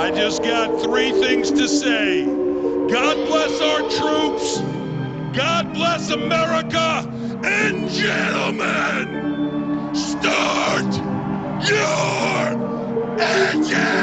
I just got three things to say. God bless our troops. God bless America. And gentlemen, start your engine!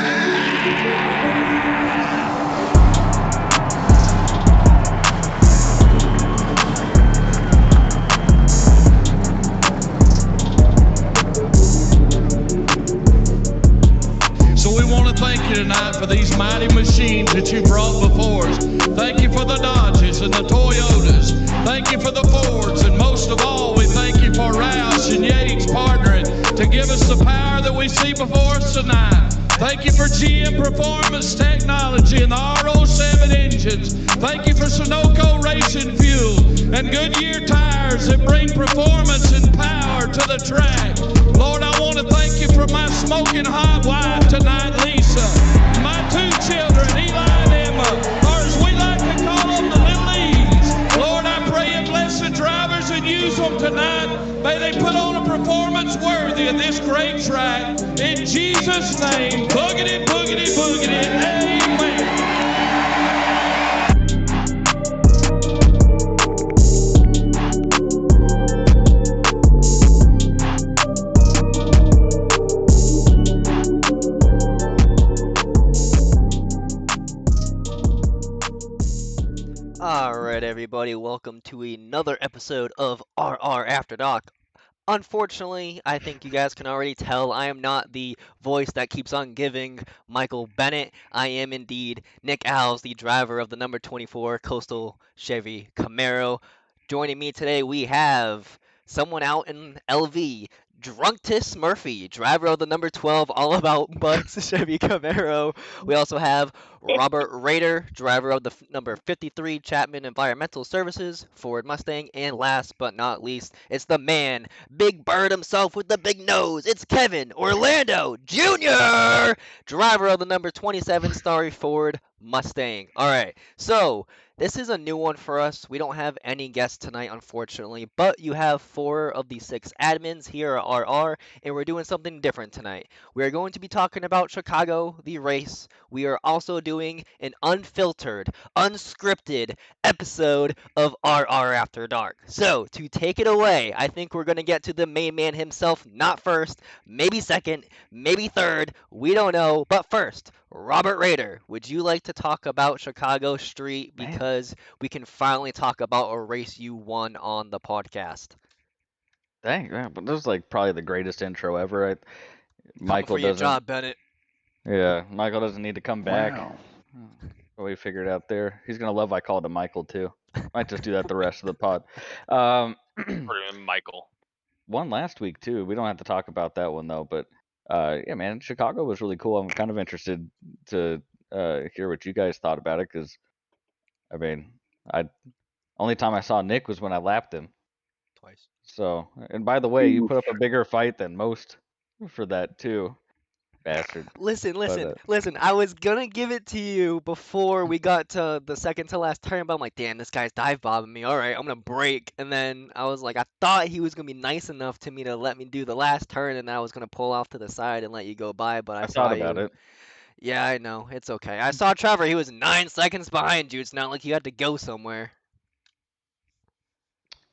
So we want to thank you tonight for these mighty machines that you brought before us. Thank you for the Dodges and the Toyotas. Thank you for the Fords. And most of all, we thank you for Roush and Yates partnering to give us the power that we see before us tonight. Thank you for GM Performance Technology and the R07 engines. Thank you for Sunoco Racing Fuel and Goodyear tires that bring performance and power to the track. Lord, I want to thank you for my smoking hot wife tonight, Lisa. My two children, Eli and Emma, or as we like to call them, the little E's. Lord, I pray you bless the drivers and use them tonight. May they put on a performance worthy of this great track. In Jesus' name, boogity, boogity, boogity, amen. Alright, everybody, welcome to another episode of RR After Dark. Unfortunately, I think you guys can already tell I am not the voice that keeps on giving Michael Bennett. I am indeed Nick Alves, the driver of the number 24 Coastal Chevy Camaro. Joining me today, we have someone out in LV, Drunktis Murphy, driver of the number 12 All About Butts Chevy Camaro. We also have Robert Rader, driver of the number 53 Chapman Environmental Services Ford Mustang. And last but not least, it's the man, Big Bird himself with the big nose. It's Kevin Orlando Jr., driver of the number 27 Starry Ford Mustang. All right, so this is a new one for us. We don't have any guests tonight, unfortunately, but you have 4 of the 6 admins here at RR, and we're doing something different tonight. We are going to be talking about Chicago, the race. We are also doing an unfiltered, unscripted episode of RR After Dark. So, to take it away, I think we're going to get to the main man himself, not first, maybe second, maybe third, we don't know, but first, Robert Rader, would you like to talk about Chicago Street because we can finally talk about a race you won on the podcast? Dang, yeah, but this is like probably the greatest intro ever. Coming for Michael your doesn't. job, Bennett. Yeah, Michael doesn't need to come back. Wow. What we figured out there. He's gonna love I called him Michael too. Might just do that the rest of the pod. Um, Michael. one last week too. We don't have to talk about that one though. But yeah, man, Chicago was really cool. I'm kind of interested to hear what you guys thought about it because I mean, I only time I saw Nick was when I lapped him. Twice. So, and by the way, you put up a bigger fight than most for that too, bastard. Listen. I was gonna give it to you before we got to the second to last turn, but I'm like, damn, this guy's dive bombing me. All right, I'm gonna break. And then I was like, I thought he was gonna be nice enough to me to let me do the last turn, and I was gonna pull off to the side and let you go by. But I I saw thought about you. it. Yeah, I know. It's okay. I saw Trevor. He was 9 seconds behind you. It's not like you had to go somewhere.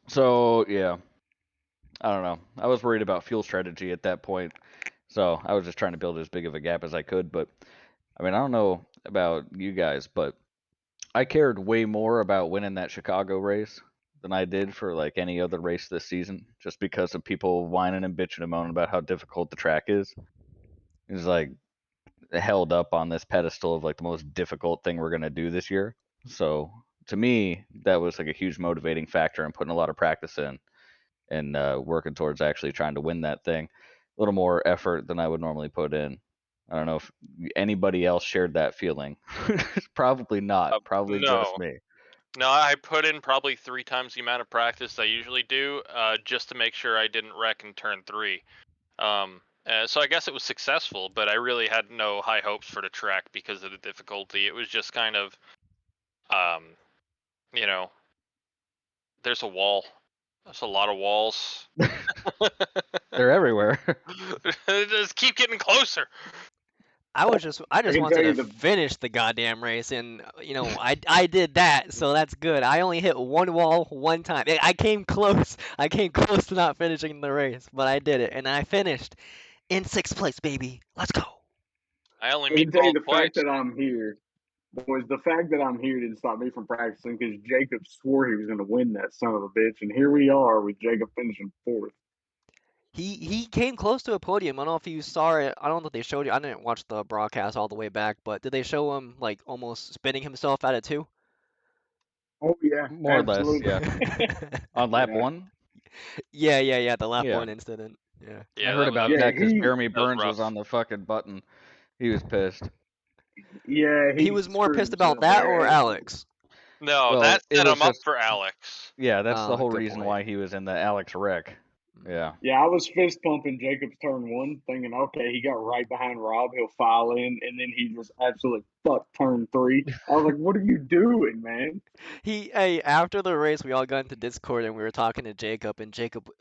So yeah, I don't know. I was worried about fuel strategy at that point, so I was just trying to build as big of a gap as I could. But I mean, I don't know about you guys, but I cared way more about winning that Chicago race than I did for like any other race this season, just because of people whining and bitching and moaning about how difficult the track is. It's like held up on this pedestal of like the most difficult thing we're gonna do this year. So to me, that was like a huge motivating factor and putting a lot of practice in and working towards actually trying to win that thing. A little more effort than I would normally put in. I don't know if anybody else shared that feeling. Probably not. Probably just No. me. No, I put in probably 3 times the amount of practice I usually do, just to make sure I didn't wreck in turn 3. So I guess it was successful, but I really had no high hopes for the track because of the difficulty. It was just kind of, you know, there's a wall. There's a lot of walls. They're everywhere. They just keep getting closer. I just can wanted tell you to the finish the goddamn race, and I did that, so that's good. I only hit one wall one time. I came close. I came close to not finishing the race, but I did it, and I finished in 6th place, baby. Let's go. I only I can tell you meatballed the fact twice. that I'm here. Boys, the fact that I'm here didn't stop me from practicing because Jacob swore he was going to win that son of a bitch, and here we are with Jacob finishing fourth. He came close to a podium. I don't know if you saw it. I don't know if they showed you. I didn't watch the broadcast all the way back, but did they show him like almost spinning himself out of 2? Oh yeah, More or less, absolutely. yeah. On lap Yeah. 1? Yeah, the lap Yeah. 1 incident. Yeah. I Yeah, heard about Yeah, that because he Jeremy that was Burns was rough. on the fucking button. He was pissed. He he was more screwed pissed about himself that or there. Alex? No, Well, that it set was him up just, for Alex. yeah, that's the Oh, whole good reason point. why he was in the Alex wreck. Yeah. Yeah, I was fist pumping Jacob's turn 1, thinking, okay, he got right behind Rob, he'll file in, and then he just absolutely fucked turn 3. I was like, what are you doing, man? Hey, after the race, we all got into Discord and we were talking to Jacob, and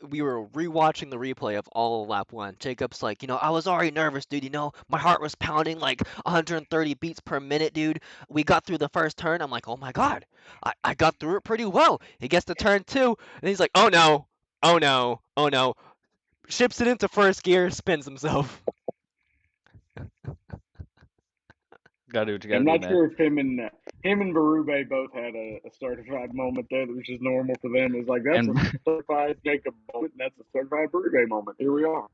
we were rewatching the replay of all of lap 1. Jacob's like, I was already nervous, dude. My heart was pounding like 130 beats per minute, dude. We got through the first turn. I'm like, oh my God, I got through it pretty well. He gets to turn 2, and he's like, oh no, oh no, oh no. Ships it into first gear, spins himself. Gotta do what you gotta I'm do, not man. sure if him and Berube both had a certified moment there, which is normal for them. It's like that's And a certified Jacob moment, and that's a certified Berube moment. Here we are.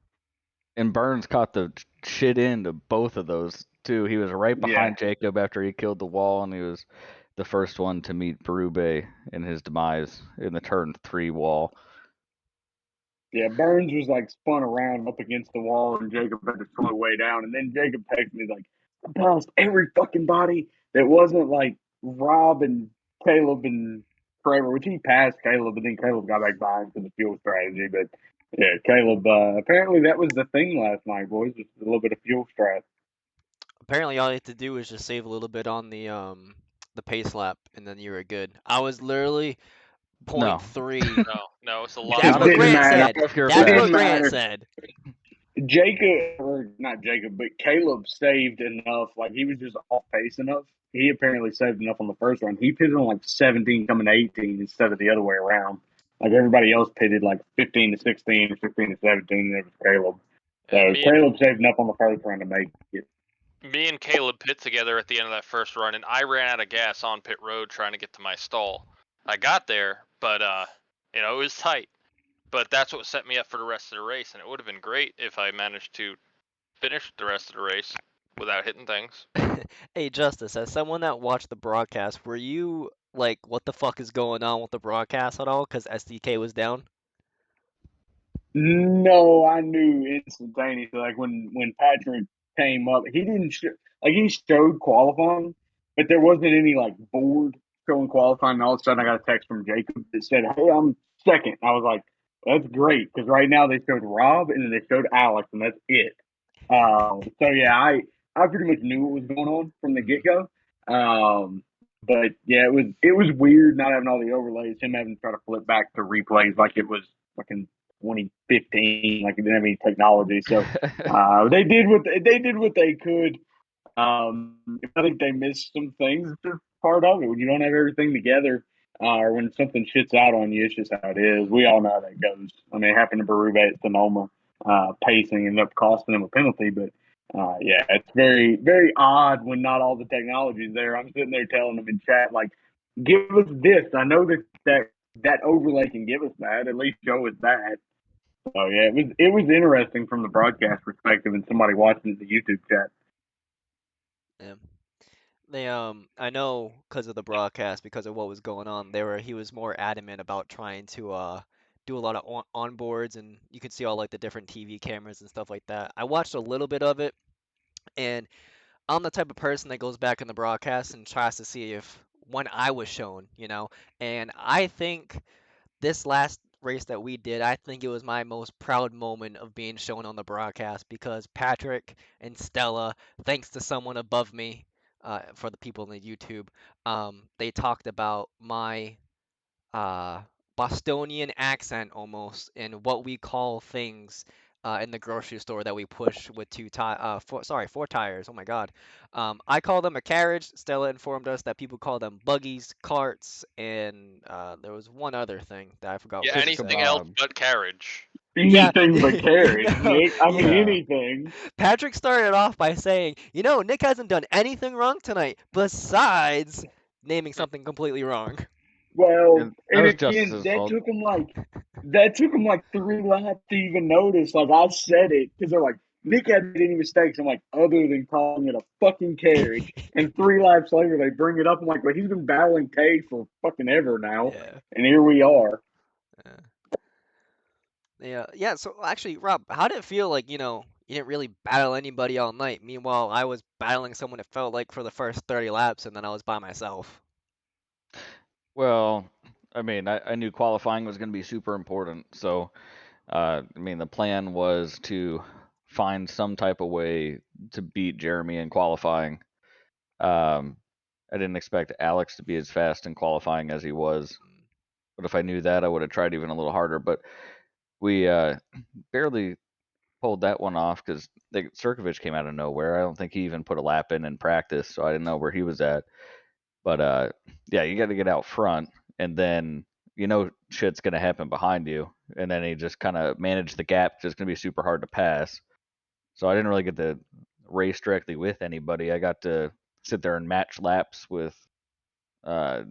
and Burns caught the shit end of both of those too. He was right Yeah, behind Jacob after he killed the wall, and he was the first one to meet Berube in his demise in the turn 3 wall. yeah. Burns was like spun around up against the wall, and Jacob had to slow way down. And then Jacob texted me like, "I passed every fucking body that wasn't like Rob and Caleb and Trevor," which he passed Caleb, but then Caleb got back behind for the fuel strategy. But yeah, Caleb. Apparently that was the thing last night, boys. Just a little bit of fuel strat. Apparently, all you have to do is just save a little bit on the pace lap, and then you were good. I was literally No, 0.3. No, it's a lot That's It what more. didn't Grant matter. said. not if you're It That's didn't what fast. Grant matter. said. Jacob, or not Jacob, but Caleb saved enough. Like he was just off pace enough. He apparently saved enough on the first run. He pitted on like 17 coming to 18 instead of the other way around. Like everybody else pitted like 15 to 16 or 16 to 17, and it was Caleb. And So Caleb saved enough on the first run to make it. me and Caleb pit together at the end of that first run, and I ran out of gas on pit road trying to get to my stall. I got there, but it was tight. But that's what set me up for the rest of the race, and it would have been great if I managed to finish the rest of the race without hitting things. Hey, Justice, as someone that watched the broadcast, were you like, what the fuck is going on with the broadcast at all? Because SDK was down? No, I knew instantaneously. Like when Patrick came up, he didn't like he showed qualifying, but there wasn't any like board showing qualifying. And all of a sudden, I got a text from Jacob that said, "Hey, I'm second." I was like, "That's great," because right now they showed Rob and then they showed Alex, and that's it. So yeah, I pretty much knew what was going on from the get go. But yeah, it was weird not having all the overlays. Him having to try to flip back to replays like it was fucking 2015, like it didn't have any technology. So they did what they could. I think they missed some things. It's just part of it when you don't have everything together, or when something shits out on you. It's just how it is. We all know how that goes. I mean, it happened to Berube at Sonoma. Pacing ended up costing him a penalty, but yeah, it's very very odd when not all the technology is there. I'm sitting there telling them in chat like, "Give us this." I know that overlay can give us that. At least show us that. So yeah, it was interesting from the broadcast perspective and somebody watching the YouTube chat. Yeah. I know because of the broadcast, because of what was going on, he was more adamant about trying to do a lot of onboards, and you could see all like the different TV cameras and stuff like that. I watched a little bit of it, and I'm the type of person that goes back in the broadcast and tries to see if when I was shown. And I think this last race that we did, I think it was my most proud moment of being shown on the broadcast because Patrick and Stella, thanks to someone above me, for the people in the YouTube, they talked about my uh, Bostonian accent almost and what we call things in the grocery store that we push with four tires. Oh my God. I call them a carriage. Stella informed us that people call them buggies, carts, and there was one other thing that I forgot Yeah, what she anything said. else Kebab. but carriage. Yeah, Anything but carriage, no, Nick. I mean, yeah. anything. Patrick started off by saying, Nick hasn't done anything wrong tonight besides naming something completely wrong. Well, And that and was just again, his fault. that took him like 3 laps to even notice. Like I said it because they're like, Nick hadn't made any mistakes. I'm like, other than calling it a fucking carriage. And 3 laps later, they bring it up. I'm like, well, he's been battling Tay for fucking ever now, Yeah. and here we are. Yeah. So actually, Rob, how did it feel like, you didn't really battle anybody all night? Meanwhile, I was battling someone it felt like for the first 30 laps, and then I was by myself. Well, I mean, I knew qualifying was going to be super important. So, I mean, the plan was to find some type of way to beat Jeremy in qualifying. I didn't expect Alex to be as fast in qualifying as he was. But if I knew that, I would have tried even a little harder. But we barely pulled that one off because Sirkovich came out of nowhere. I don't think he even put a lap in practice, so I didn't know where he was at. But yeah, you got to get out front, and then shit's gonna happen behind you, and then he just kind of managed the gap. It's gonna be super hard to pass. So I didn't really get to race directly with anybody. I got to sit there and match laps with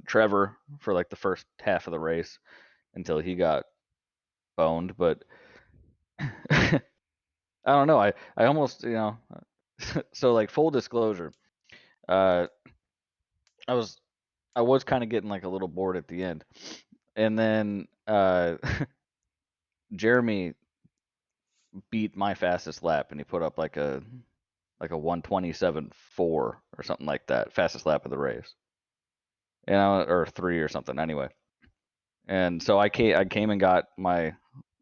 Trevor for like the first half of the race until he got boned. But I don't know. I almost so like full disclosure, uh, I was kind of getting like a little bored at the end, and then Jeremy beat my fastest lap, and he put up like a 1:27.4 or something like that, fastest lap of the race, or 3 or something anyway. And so I came and got my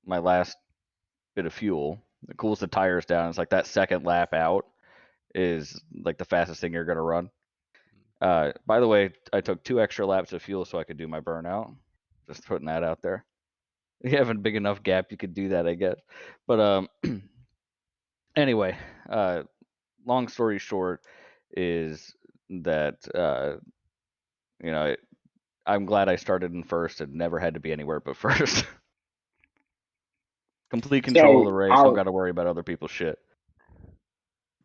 last bit of fuel. It cools the tires down. It's like that second lap out is like the fastest thing you're gonna run. By the way, I took 2 extra laps of fuel so I could do my burnout. Just putting that out there. If you have a big enough gap, you could do that, I guess. But anyway, long story short is that I'm glad I started in first and never had to be anywhere but first. Complete control of the So race. Don't got to worry about other people's shit.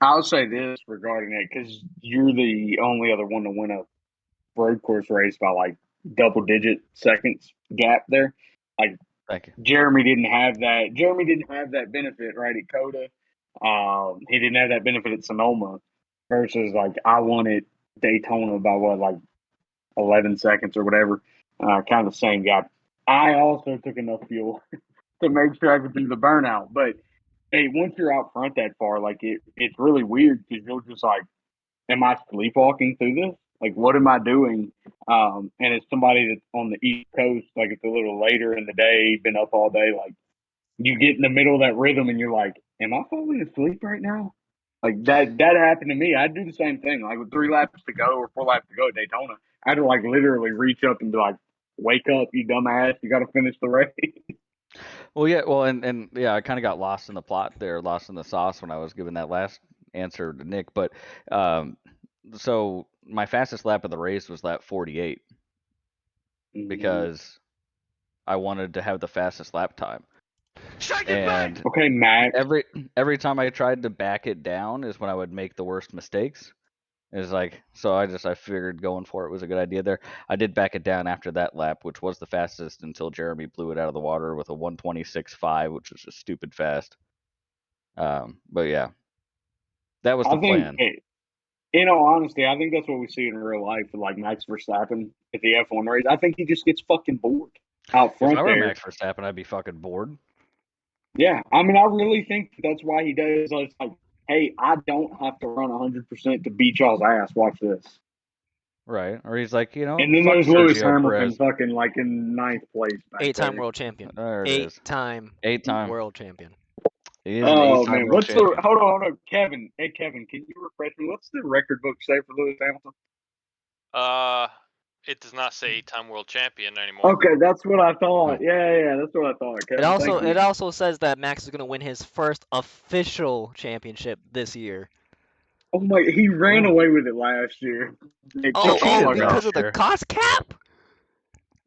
I'll say this regarding it because you're the only other one to win a road course race by like double-digit seconds gap there. Like Thank you. Jeremy didn't have that. Jeremy didn't have that benefit right at Coda. He didn't have that benefit at Sonoma. Versus like I won at Daytona by like 11 seconds or whatever. Kind of the same gap. I also took enough fuel to make sure I could do the burnout. But hey, once you're out front that far, like it's really weird because you're just like, am I sleepwalking through this? Like, what am I doing? And as somebody that's on the East Coast, like it's a little later in the day, been up all day, like you get in the middle of that rhythm and you're like, am I falling asleep right now? Like that happened to me. I'd do the same thing. Like with 3 laps to go or 4 laps to go at Daytona, I had to like literally reach up and be like, wake up, you dumbass, you got to finish the race. Well, yeah, well, and yeah, I kind of got lost in the plot there, lost in the sauce when I was giving that last answer to Nick. But so my fastest lap of the race was lap 48 because I wanted to have the fastest lap time. And Okay, Max. every time I tried to back it down is when I would make the worst mistakes. It's like, so I figured going for it was a good idea there. I did back it down after that lap, which was the fastest until Jeremy blew it out of the water with a 1:26.5, which was just stupid fast. But yeah, that was the plan. In all honesty, I think that's what we see in real life with like Max Verstappen at the F1 race. I think he just gets fucking bored out front If I were there. Max Verstappen, I'd be fucking bored. Yeah, I mean, I really think that's why he does. It's like, hey, I don't have to run 100% to beat y'all's ass. Watch this. Right. Or he's like, And then fuck there's Lewis Sergio Hamilton Perez. fucking like in 9th place. Back 8-time there. world champion. There it is. 8-time world champion. He is an Oh 8-time man, world champion. hold on, Kevin? Hey Kevin, can you refresh me? What's the record book say for Lewis Hamilton? It does not say 8-time world champion anymore. Okay, that's what I thought. Yeah, that's what I thought. Kevin, thank you. It also says that Max is going to win his first official championship this year. Oh my, he ran away with it last year. Because of the cost cap?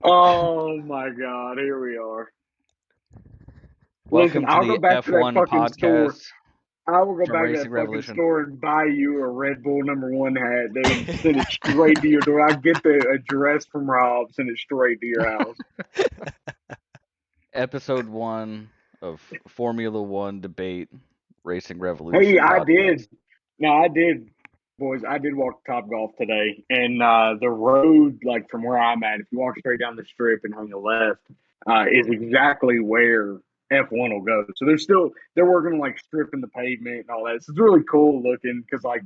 Oh my God, here we are. Welcome Listen, I'll to go the back to that F1 fucking store. podcast. I will go from back to that Racing fucking Revolution. store and buy you a Red Bull #1 hat, dude. Send it straight to your door. I'll get the address from Rob, send it straight to your house. Episode 1 of Formula One Debate Racing Revolution. Hey, I podcast. did. No, I did, boys. I did walk Top Golf today, and the road, like from where I'm at, if you walk straight down the strip and hang a left, is exactly where F1 will go. So they're working on like stripping the pavement and all that. So it's really cool looking because like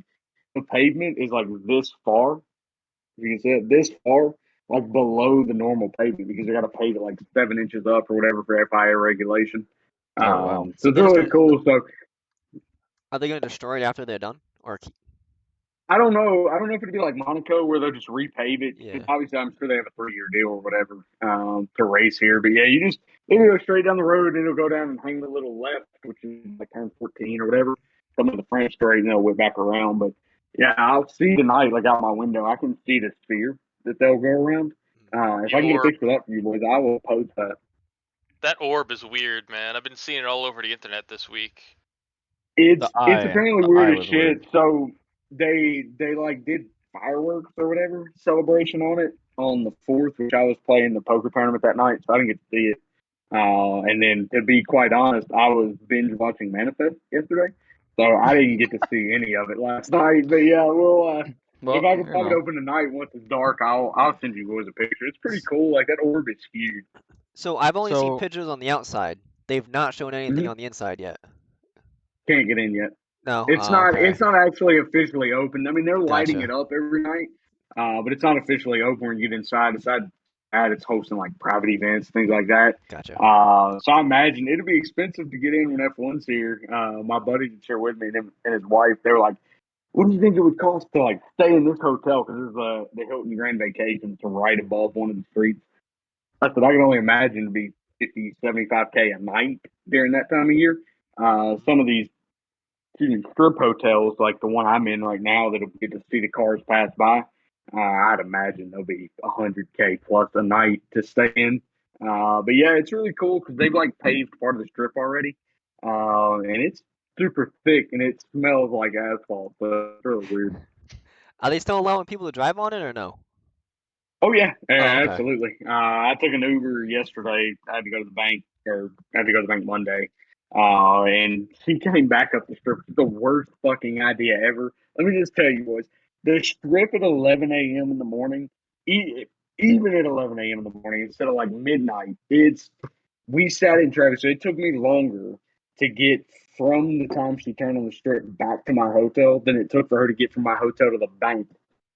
the pavement is like this far. You can see it this far, like below the normal pavement because they got to pave it like 7 inches up or whatever for FIA regulation. Oh, wow. So it's really cool. So are they going to destroy it after they're done, or I don't know. I don't know if it'd be like Monaco where they'll just repave it. Yeah. Obviously, I'm sure they have a 3-year deal or whatever to race here. But yeah, it'll go straight down the road and it'll go down and hang the little left, which is like turn 14 or whatever. Come to the French straight and they'll whip back around. But yeah, I'll see tonight, like out my window, I can see the sphere that they'll go around. If I can get a picture of that for you boys, I will post that. That orb is weird, man. I've been seeing it all over the internet this week. It's apparently the weird eye as was shit. weird. So they like did fireworks or whatever celebration on it on the 4th, which I was playing the poker tournament that night, so I didn't get to see it. And then to be quite honest, I was binge watching Manifest yesterday, so I didn't get to see any of it last night. But yeah, well, if I can pop it open tonight once it's dark, I'll send you boys a picture. It's pretty cool. Like that orb is huge. So I've only seen pictures on the outside. They've not shown anything on the inside yet. Can't get in yet. No, it's not. Okay. It's not actually officially open. I mean, they're lighting it up every night, but it's not officially open when you get inside. It's hosting like private events, things like that. Gotcha. So I imagine it'll be expensive to get in when F1's here. My buddy that's here with me and his wife, they were like, "What do you think it would cost to like stay in this hotel?" Because there's the Hilton Grand Vacation. It's right above one of the streets. I said I can only imagine to be $50-$75K a night during that time of year. Some of these strip hotels like the one I'm in right now that'll get to see the cars pass by, I'd imagine they'll be $100K plus a night to stay in. But yeah, it's really cool because they've like paved part of the strip already, and it's super thick and it smells like asphalt. So it's really weird. Are they still allowing people to drive on it or no? Oh yeah, okay. Absolutely. I took an Uber yesterday. I had to go to the bank, or I had to go to the bank Monday. And she came back up the strip. The worst fucking idea ever. Let me just tell you, boys, the strip at 11 a.m. in the morning, even at 11 a.m. in the morning, instead of like midnight, we sat in traffic. So it took me longer to get from the time she turned on the strip back to my hotel than it took for her to get from my hotel to the bank.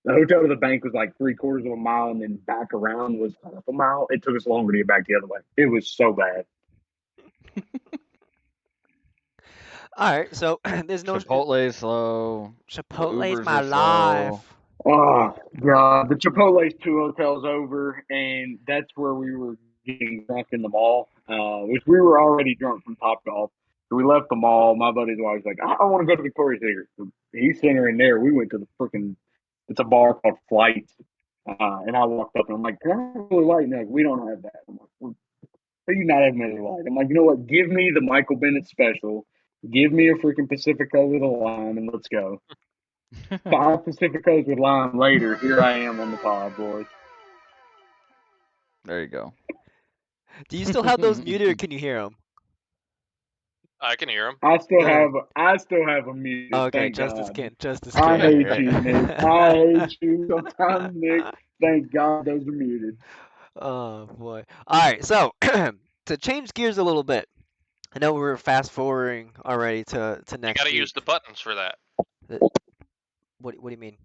The hotel to the bank was like 3/4 of a mile, and then back around was half a mile. It took us longer to get back the other way. It was so bad. All right, so there's no Chipotle's slow. Chipotle's my life. Oh God, the Chipotle's 2 hotels over, and that's where we were getting drunk in the mall. Which we were already drunk from Top Golf. So we left the mall. My buddy's always like, I want to go to Victoria's Secret. So he's sent her in there. We went to the freaking. It's a bar called Flight, and I walked up and I'm like, "Can I have Miller Lite?" No, we don't have that. I'm like, "How do you not have Miller Lite?" I'm like, "You know what? Give me the Michael Bennett special. Give me a freaking Pacifico with a lime, and let's go." 5 Pacificos with lime later, here I am on the pod, boys. There you go. Do you still have those muted, or can you hear them? I can hear them. I still have them muted. Okay, Justice can't. I hate you, Nick. I hate you sometimes, Nick. Thank God those are muted. Oh boy. All right, so to change gears a little bit, I know we're fast forwarding already to next. You gotta use the buttons for that. What do you mean?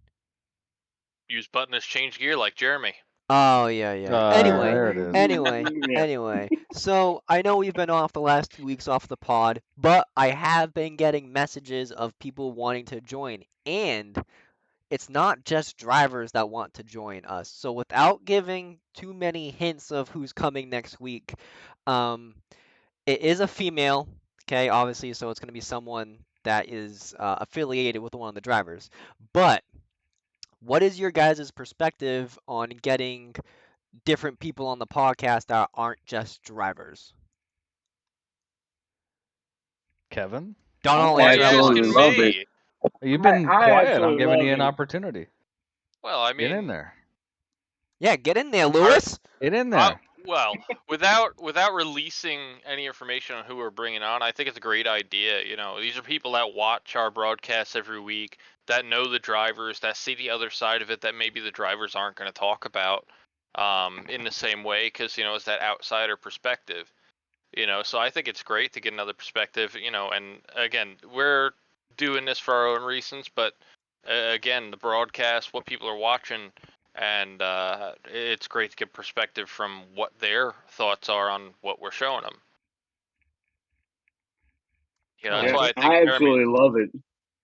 Use button as change gear like Jeremy. Oh yeah. There it is. Anyway. So I know we've been off the last 2 weeks off the pod, but I have been getting messages of people wanting to join, and it's not just drivers that want to join us. So without giving too many hints of who's coming next week, it is a female, okay, obviously, so it's going to be someone that is affiliated with one of the drivers. But what is your guys' perspective on getting different people on the podcast that aren't just drivers? Kevin, Donald, Why are answer you that absolutely asking once. love it. me? you've been I quiet. I'm absolutely giving love you an it. opportunity. Well, I Get in mean, there. Yeah, get in there, Lewis. Get in there. well, without releasing any information on who we're bringing on, I think it's a great idea. You know, these are people that watch our broadcasts every week, that know the drivers, that see the other side of it that maybe the drivers aren't going to talk about in the same way, because, you know, it's that outsider perspective. You know, so I think it's great to get another perspective. You know, and again, we're doing this for our own reasons, but again, the broadcast, what people are watching, and it's great to get perspective from what their thoughts are on what we're showing them. You know, that's Yeah, why I think I absolutely love it.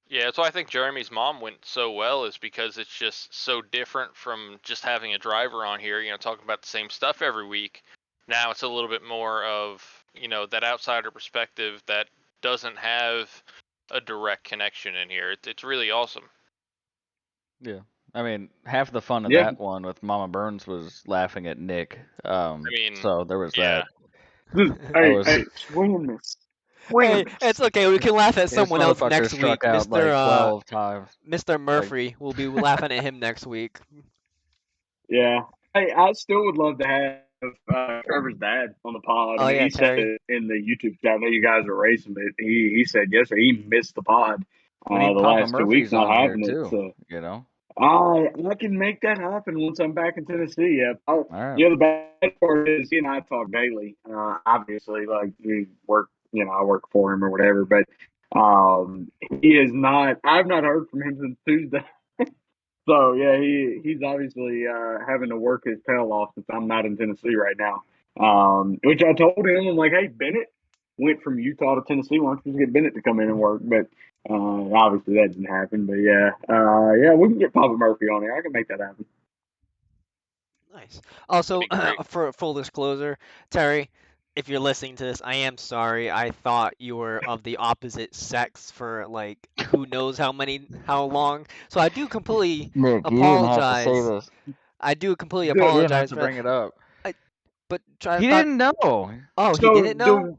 yeah, that's why I think Jeremy's mom went so well, is because it's just so different from just having a driver on here, you know, talking about the same stuff every week. Now it's a little bit more of, you know, that outsider perspective that doesn't have a direct connection in here. It's really awesome. Yeah. I mean, half the fun of Yeah. that one with Mama Burns was laughing at Nick. I mean, So there was yeah. that. Hey, was- hey, swing and miss. Hey, it's okay. We can laugh at This someone else motherfucker next week. struck out like 12 times. Mr. Murphy, we'll be laughing at him next week. Yeah. Hey, I still would love to have Trevor's dad on the pod. Oh, I mean, yeah, he Terry. said in the YouTube chat, I know you guys are racing, but he said yesterday he missed the pod We need the Papa last 2 weeks Murphy's not on here having too. it. So You know. I can make that happen once I'm back in Tennessee. Yeah. All right. You know, the bad part is he and I talk daily. Obviously, like we work, you know, I work for him or whatever, but he is not. I've not heard from him since Tuesday. So yeah, he's obviously having to work his tail off since I'm not in Tennessee right now. Which I told him, I'm like, hey, Bennett went from Utah to Tennessee. Why don't you just get Bennett to come in and work? But obviously that didn't happen. But yeah, we can get Papa Murphy on here. I can make that happen. Nice. Also, That'd be great. for full disclosure, Terry, if you're listening to this, I am sorry. I thought you were of the opposite sex for like who knows how long. So I do completely Nick, you didn't have to say apologize. this. I do completely You didn't have You didn't have apologize to for bring that. it up. But He didn't know. Oh, So he didn't know?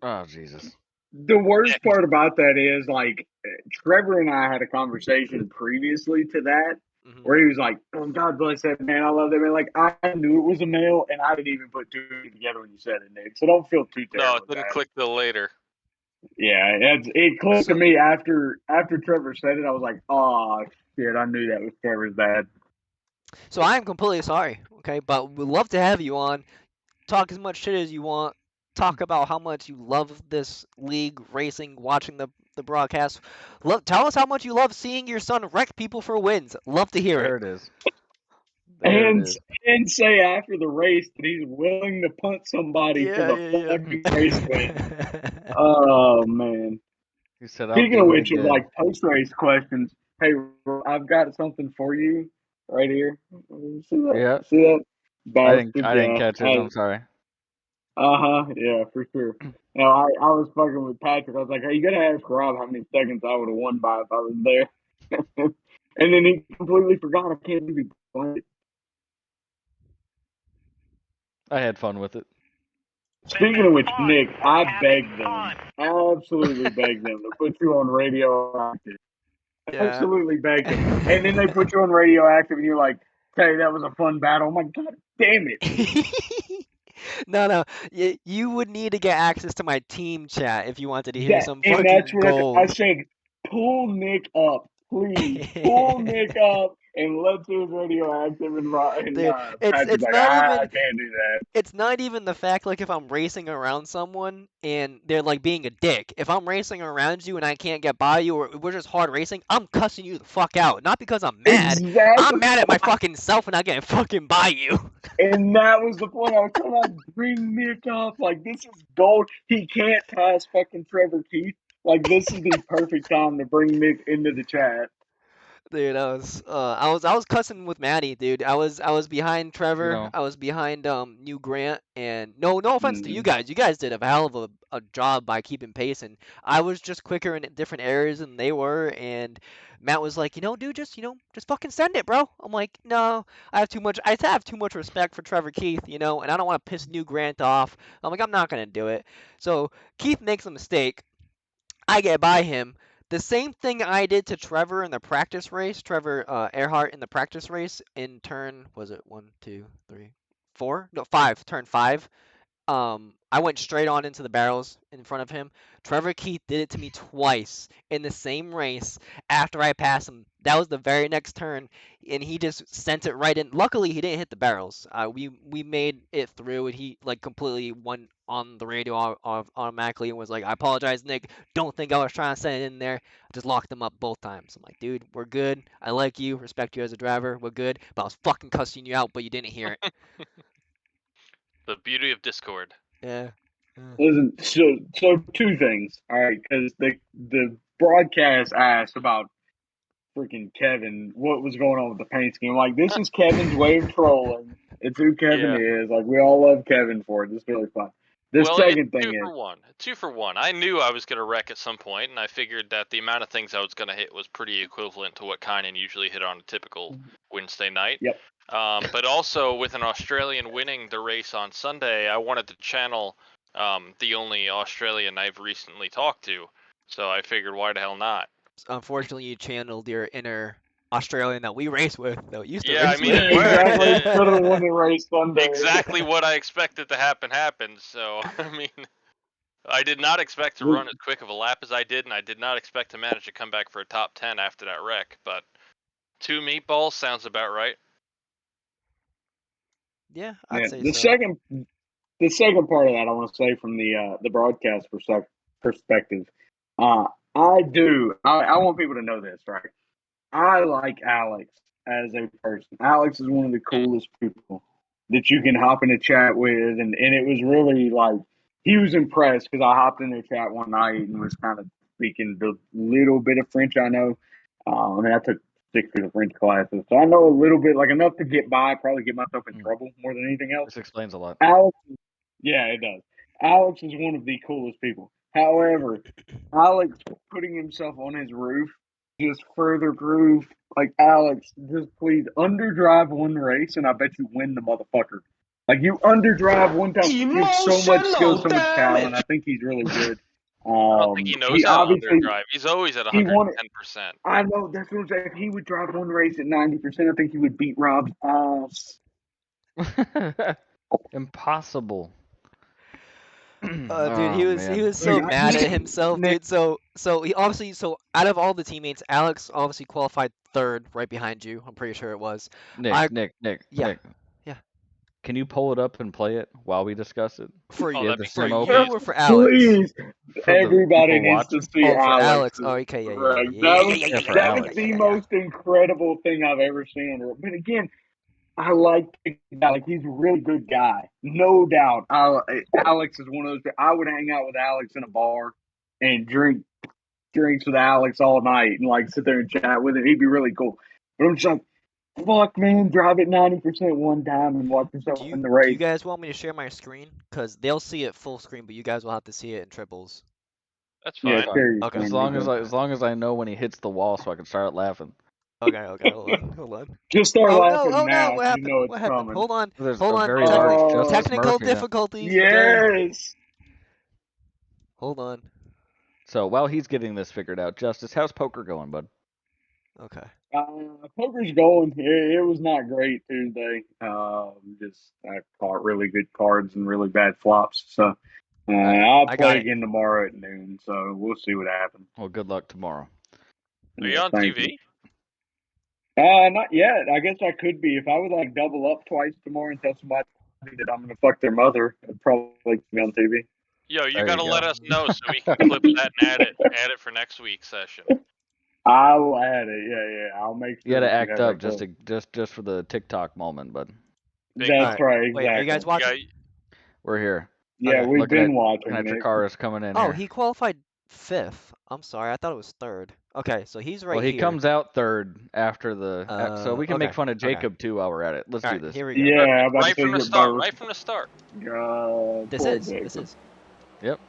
Oh Jesus. the worst part about that is like Trevor and I had a conversation previously to that Mhm. where he was like, "Oh, God bless that man. I love that man." Like I knew it was a male, and I didn't even put two together when you said it, Nick. So don't feel too No, terrible. it didn't about it. click till later. Yeah, it clicked to me after Trevor said it. I was like, "Oh shit, I knew that was Trevor's dad." So I am completely sorry, okay? But we'd love to have you on. Talk as much shit as you want. Talk about how much you love this league, racing, watching the broadcast. Tell us how much you love seeing your son wreck people for wins. Love to hear There it. it is. There it is. And say after the race that he's willing to punt somebody for the fucking race win. Oh man. He said, "I'll Speaking of do it which, of again." like post race questions, hey, I've got something for you right here. See that? Yeah. See that? I Bastard, didn't catch it. I'm sorry. Yeah, for sure. You know, I was fucking with Patrick. I was like, "Hey, you gotta ask Rob how many seconds I would have won by if I was there." And then he completely forgot. I can't believe he played. I had fun with it. Speaking of which, Nick, I begged them, absolutely begged them to put you on Radioactive. Yeah. Absolutely begged them. And then they put you on Radioactive, and you're like, "Hey, that was a fun battle." I'm like, "God damn it!" No. You would need to get access to my team chat if you wanted to hear Yeah, some and fucking that's what gold. I said. Pull Nick up, please. Pull Nick up, and let's do Radioactive. And Dude, Patrick's it's like, not I even. can't do that. It's not even the fact like if I'm racing around someone and they're like being a dick. If I'm racing around you and I can't get by you or we're just hard racing, I'm cussing you the fuck out. Not because I'm mad. Exactly. I'm mad at my fucking self and not getting fucking by you. And that was the point. I was trying to bring Nick up. Like, this is gold. He can't pass fucking Trevor Keith. Like, this is the perfect time to bring Nick into the chat. Dude, I was cussing with Maddie, dude. I was behind You Trevor. know, I was behind New Grant, and no offense to you Mhm. guys. You guys did a hell of a job by keeping pace, and I was just quicker in different areas than they were. And Matt was like, dude, just fucking send it, bro. I'm like, no, I have too much respect for Trevor Keith, and I don't want to piss New Grant off. I'm like, I'm not gonna do it. So Keith makes a mistake. I get by him. The same thing I did to Trevor in the practice race, Trevor Earhart in the practice race in turn, was it 1, 2, 3, 4? No, 5, turn 5. I went straight on into the barrels in front of him. Trevor Keith did it to me twice in the same race after I passed him. That was the very next turn, and he just sent it right in. Luckily, he didn't hit the barrels. We made it through, and he like completely went on the radio automatically and was like, "I apologize, Nick. Don't think I was trying to send it in there." I just locked him up both times. I'm like, "Dude, we're good. I like you, respect you as a driver. We're good." But I was fucking cussing you out, but you didn't hear it. The beauty of Discord. Yeah. Listen, so two things. All right, because the broadcast asked about freaking Kevin, what was going on with the paint scheme. Like, this is Kevin's way of trolling. It's who Kevin Yeah. is. Like, we all love Kevin for it. It's really fun. The Well, second it's thing two is, for one. 2 for 1. I knew I was going to wreck at some point, and I figured that the amount of things I was going to hit was pretty equivalent to what Kynan usually hit on a typical Wednesday night. yep. But also, with an Australian winning the race on Sunday, I wanted to channel the only Australian I've recently talked to. So I figured, why the hell not? Unfortunately, you channeled your inner Australian that we race with, that we used to Yeah, I race mean, with. it Yeah, worked. exactly. Instead of the one that raced Sunday. Exactly what I expected to happen happened. So, I mean, I did not expect to run as quick of a lap as I did, and I did not expect to manage to come back for a top 10 after that wreck. But 2 meatballs sounds about right. Yeah, Yeah, I'd say the so. second part of that I want to say from the broadcast perspective. I want people to know this, right? I like Alex as a person. Alex is one of the coolest people that you can hop in a chat with, and it was really like he was impressed because I hopped in the chat one night and was kind of speaking the little bit of French I know. I mean, I took 6 years of French classes, so I know a little bit, like enough to get by, probably get myself in trouble more than anything else. this explains a lot. Alex, yeah, it does. Alex is one of the coolest people. However, Alex putting himself on his roof just further proof, like, Alex, just please underdrive one race and I bet you win the motherfucker. Like, you underdrive one time. You have so much skill, so much talent. I think he's really good. I don't think he knows He how to obviously underdrive. He's always at he 110%. wanted. I know that's what I'm saying. If he would drive one race at 90%, I think he would beat Rob's ass. Impossible. Dude, Oh, he man. was so Dude, mad at Nick- himself, Nick- dude. So he obviously, so out of all the teammates, Alex obviously qualified third, right behind you. I'm pretty sure it was. Nick, Yeah. Nick. Yeah. Can you pull it up and play it while we discuss it? For Oh, you, that'd the be for sim great. you open? or for Alex? Please, For everybody the people needs to watching? see Oh, for Alex. Alex. Oh, okay, yeah, yeah, Right. yeah, That yeah, was, yeah, yeah, for yeah, that yeah, was Alex. the yeah. most incredible thing I've ever seen. But again, I like the guy. Like, he's a really good guy, no doubt. Alex is one of those. I would hang out with Alex in a bar and drink drinks with Alex all night and like sit there and chat with him. He'd be really cool. But I'm just like, fuck, man, drive it 90% one time and watch yourself in the Do you race. guys want me to share my screen? Cause they'll see it full screen, but you guys will have to see it in triples. That's Yeah, fine. sure. Okay. As long as I know when he hits the wall, so I can start laughing. Okay, hold on. Just start Oh laughing no, now. what You happened? know it's What happened? coming. Hold on, There's hold a on. very Oh, large Justice Technical Murphy. difficulties. Okay. Yes. Hold on. So while he's getting this figured out, Justice, how's poker going, bud? Okay. Poker's going. It was not great Tuesday. Just I caught really good cards and really bad flops. So I'll I got play it. again tomorrow at noon. So we'll see what happens. Well, good luck tomorrow. Are you Yeah, on thank TV? you. Not yet. I guess I could be if I would like double up twice tomorrow and tell somebody that I'm gonna fuck their mother. I'd probably be on TV. Yo, you There you gotta go. let us know so we can clip that and add it for next week's session. I will add it. Yeah. I'll make sure. You gotta that act have up that just for the TikTok moment, bud. Big That's Alright. right. Wait, Exactly. are you guys You got, watching? We're here. Yeah, Okay. we've Looking been at watching your Nick. cars coming in Oh, here. he qualified 5th. I'm sorry, I thought it was 3rd. Okay, so he's right Well, he here. comes out 3rd after the. So we can make Okay, fun of okay. Jacob too while we're at it. Let's All do right, this. here we go. Yeah, I'm about Right to say from the you're start. both. Right from the start. God, This poor is. This Jacob. is. Yep.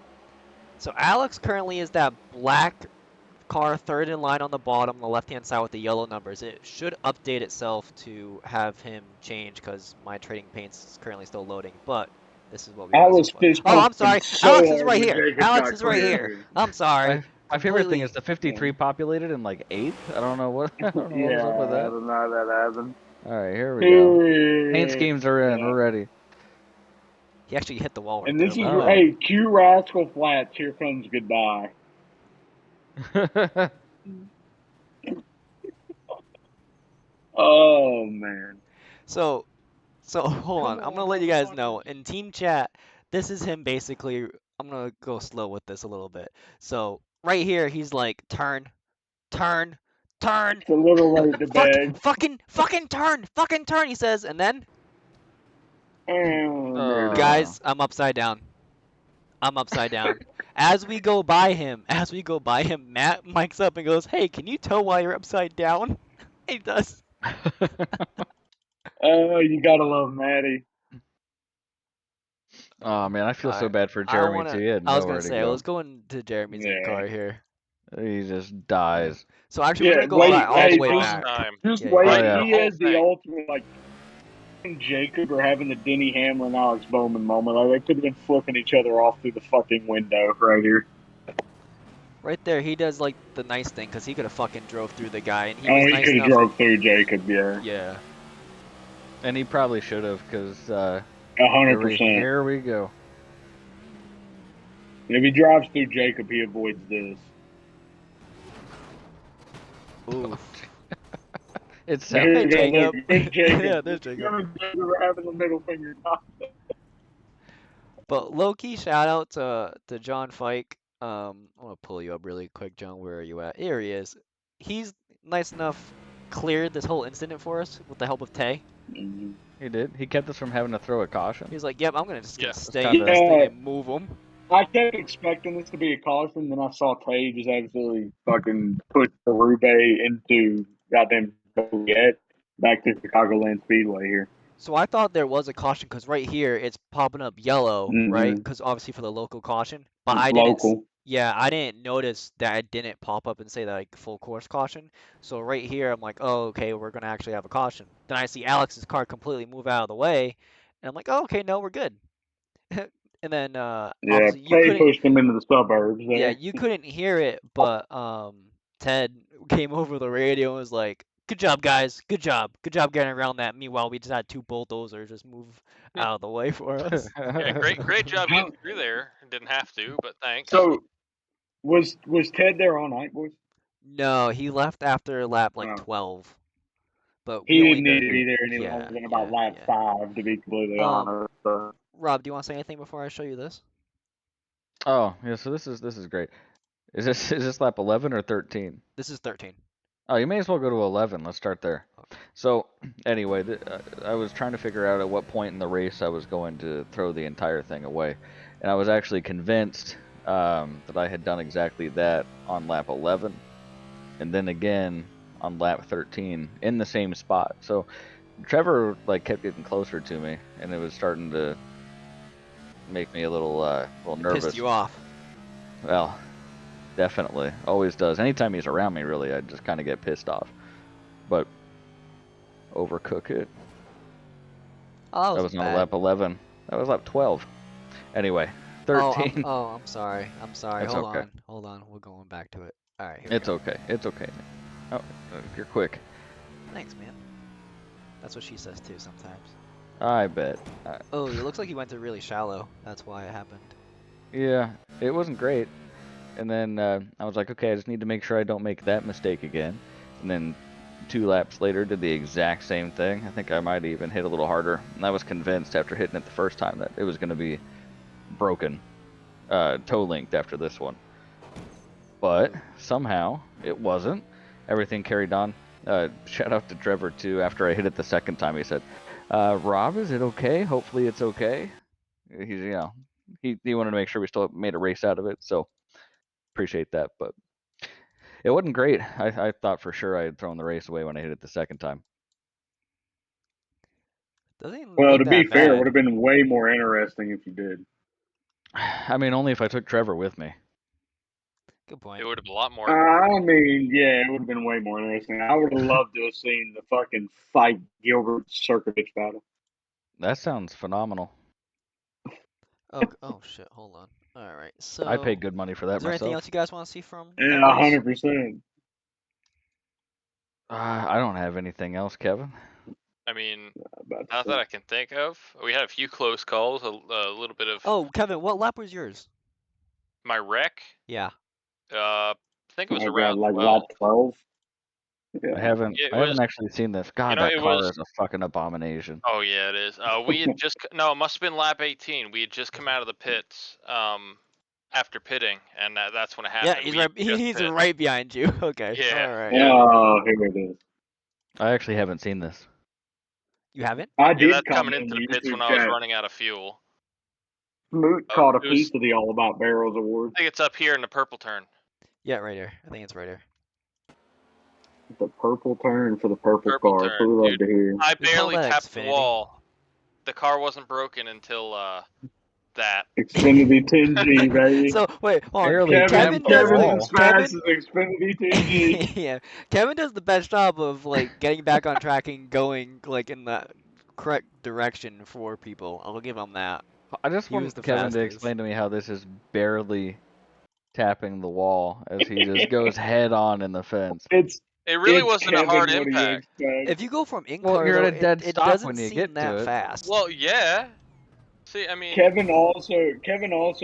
So Alex currently is that black car 3rd in line on the bottom, the left-hand side with the yellow numbers. It should update itself to have him change because my trading paints is currently still loading, but this is what we I got so was far. fist Oh, I'm pumping sorry. so Alex is hard right when here. Jacob Alex got is right here. cleared. I'm sorry. My favorite thing is the Completely- 53 populated in like 8th. I don't know what. I don't know what was up with I that. don't know how that happened. All right, here we go. Paint Yeah. schemes are in. We're ready. He actually hit the wall right And there. this is by the Oh. way. hey Q Rascal Flats. Here comes goodbye. Oh man. So hold on. I'm Come gonna on, let you guys motherfuckers. know in team chat. This is him basically. I'm gonna go slow with this a little bit. So right here, he's like turn, turn, turn. It's a little late to beg. Fucking turn. He says, and then Oh, there it is. guys, I'm upside down. As we go by him, Matt mics up and goes, "Hey, can you tow while you're upside down?" He does. Oh, you gotta love Maddie. Oh man, I feel so Alright, bad for I Jeremy wanna. too. He had I was nowhere gonna to say, go. let's go into Jeremy's Yeah. car here. He just dies. So actually, we're Yeah, gonna go wait, back all the hey, way just- back. Time. Just Yeah, wait. Oh, yeah. He The whole has the thing. ultimate like Jacob or having the Denny Hamlin Alex Bowman moment. Like they could have been flipping each other off through the fucking window right here. Right there, he does like the nice thing because he could have fucking drove through the guy, and he Oh, was he nice could have enough. drove through Jacob. Yeah, Yeah. And he probably should have, because 100%. here we go. If he drives through Jacob, he avoids this. Oof. It's Here Hey, we go. Jacob. Look, there's Jacob. Yeah, there's Jacob. Him and Jacob are having the middle finger contest. But low key shout out to John Fike. I'm gonna pull you up really quick, John. Where are you at? Here he is. He's nice enough cleared this whole incident for us with the help of Tay. Mhm. He did. He kept us from having to throw a caution. He's like, "Yep, I'm gonna just Yeah. stay kinda- in this thing Yeah. and move him." I kept expecting this to be a caution, then I saw Tay just absolutely fucking put Berube into goddamn Joliet back to Chicagoland Speedway here. So I thought there was a caution because right here it's popping up yellow, right? Mhm. Because obviously for the local caution. But It's I didn't. local. Yeah, I didn't notice that it didn't pop up and say that like full course caution. So right here, I'm like, oh, okay, we're gonna actually have a caution. Then I see Alex's car completely move out of the way, and I'm like, oh, okay, no, we're good. And then Yeah, obviously you Tay couldn't. pushed him into the suburbs there. Yeah, you couldn't hear it, but Ted came over the radio and was like, "Good job, guys. Good job getting around that." Meanwhile, we just had two bulldozers just move out of the way for us. Yeah, great job getting through there. Didn't have to, but thanks. So, was Ted there all night, boys? No, he left after lap like Oh. 12. But He we didn't only need to be there any yeah, longer than about yeah, lap yeah. 5, to be completely honest. Rob, do you want to say anything before I show you this? Oh yeah, so this is great. Is this lap 11 or 13? This is 13. Oh, you may as well go to 11. Let's start there. So anyway, I was trying to figure out at what point in the race I was going to throw the entire thing away, and I was actually convinced that I had done exactly that on lap 11, and then again on lap 13 in the same spot. So Trevor like kept getting closer to me, and it was starting to make me a little nervous. Pissed you off. Well, definitely. Always does. Anytime he's around me, really, I just kind of get pissed off. But overcook it. Oh, That was not bad. lap 11. That was lap 12. Anyway, 13. I'm sorry. That's okay. Hold on. We're going back to it. All right, here we It's go. okay. It's okay. Oh, you're quick. Thanks, man. That's what she says too sometimes. I bet. Oh, it looks like you went to really shallow. That's why it happened. Yeah, it wasn't great. And then I was like, okay, I just need to make sure I don't make that mistake again. And then 2 laps later, did the exact same thing. I think I might even hit a little harder. And I was convinced after hitting it the first time that it was going to be broken, toe linked after this one. But somehow it wasn't. Everything carried on. Shout out to Trevor too. After I hit it the second time, he said, "Rob, is it okay? Hopefully it's okay." He wanted to make sure we still made a race out of it. So appreciate that, but it wasn't great. I thought for sure I had thrown the race away when I hit it the second time. Doesn't even Well, look to be that fair, it bad. would have been way more interesting if you did. I mean, only if I took Trevor with me. Good point. It would have been a lot more. I mean, yeah, it would have been way more interesting. I would have loved to have seen the fucking fight Gilbert Circovich battle. That sounds phenomenal. Oh shit! Hold on. All right. So I paid good money for that is there anything myself. else you guys want to see from Yeah, that race? 100%. I don't have anything else, Kevin. I mean, About not to that say. I can think of. We had a few close calls, a little bit of Oh, Kevin, what lap was yours? my wreck. Yeah. I think it was Oh, God, around like 12. lap 12? I Yeah. haven't It I haven't was, actually seen this. God, know, that it car was. is a fucking abomination. Oh yeah, it is. We had just no, it must have been lap 18. We had just come out of the pits. After pitting, and that's when it happened. Yeah, he's We right. had just He's pit. right behind you. Okay. Yeah. All right. Yeah. Oh, here it is. I actually haven't seen this. You haven't? I Yeah, did that's coming comment in into the the pits when YouTube I was chat. running out of fuel. Smoot caught a It was- piece of the All About Barrels award. I think it's up here in the purple turn. Yeah, right here. I think it's right here. The purple turn for the purple Purple car. turn, Who love dude. to hear? I We call barely that tapped the Xfinity. wall. The car wasn't broken until that. Xfinity 10G, baby. So wait, hold on. Barely Kevin tapped the does Kevin's wall. as fast as Xfinity 10G. yeah, Kevin does the best job of like getting back on track and going like in the correct direction for people. I'll give him that. I just He was want the Kevin to fastest. explain to me how this is barely tapping the wall as he just goes head on in the fence. It's It really it's wasn't Kevin, a hard what do you impact. expect? If you go from in Well, car you're though, at a dead it stop doesn't when you seem get that to it. fast. Well, yeah. See, I mean, Kevin also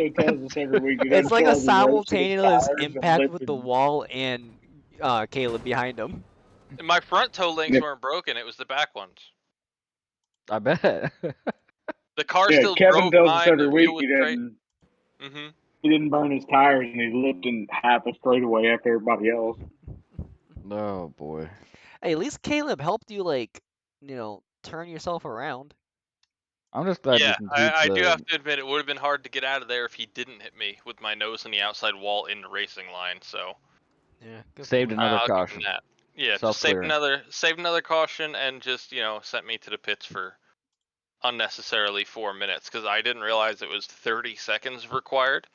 tells us every week. It's like a roasted his simultaneous tires and impact with the lifted- wall and Caleb behind him. my front toe links Yep. weren't broken. It was the back ones. I bet. The car Yeah, still Kevin drove tells us mine. every The week wheel was he straight. didn't he didn't burn his tires and he lived in half a straightaway after everybody else. Oh boy. Hey, at least Caleb helped you like, turn yourself around. I'm just glad Yeah, you can keep I do the. have to admit it would have been hard to get out of there if he didn't hit me with my nose on the outside wall in the racing line. So Yeah, good Saved point. another I'll give him caution. that. Yeah, just saved Self-clear. another caution and just sent me to the pits for unnecessarily 4 minutes because I didn't realize it was 30 seconds required.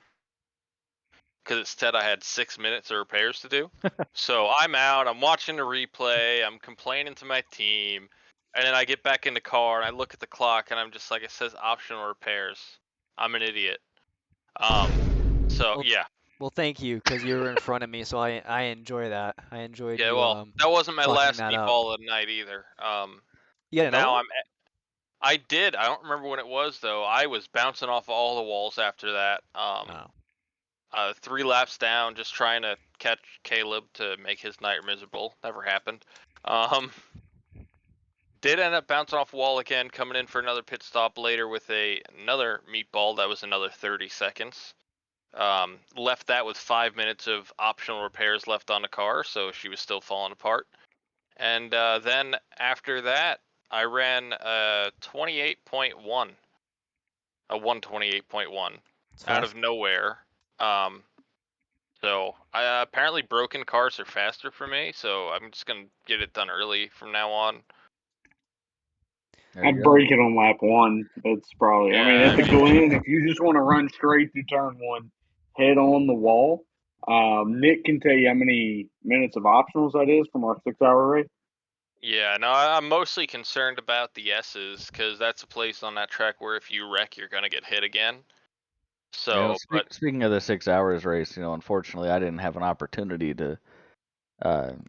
Because it said I had 6 minutes of repairs to do. So I'm out, I'm watching the replay, I'm complaining to my team, and then I get back in the car and I look at the clock and I'm just like, it says optional repairs. I'm an idiot. So Well, yeah. Well, thank you, because you were in front of me, so I enjoy that. I enjoyed Yeah, you. well, that wasn't my fucking last that up. meatball of the night either. You had another Now one? I did. I don't remember when it was though. I was bouncing off all the walls after that. Oh. 3 laps down, just trying to catch Caleb to make his night miserable. Never happened. Did end up bouncing off wall again, coming in for another pit stop later with another meatball. That was another 30 seconds. Left that with 5 minutes of optional repairs left on the car, so she was still falling apart. And then after that, I ran a 28.1, a 128.1 out of nowhere. So apparently broken cars are faster for me, so I'm just gonna get it done early from now on. I'd break it on lap 1. That's probably. I mean, at the Glen, if you just want to run straight through turn 1, head on the wall. Nick can tell you how many minutes of optionals that is from our 6-hour race. Yeah, no, I'm mostly concerned about the S's because that's a place on that track where if you wreck, you're gonna get hit again. So, but speaking of the 6 hours race, unfortunately, I didn't have an opportunity to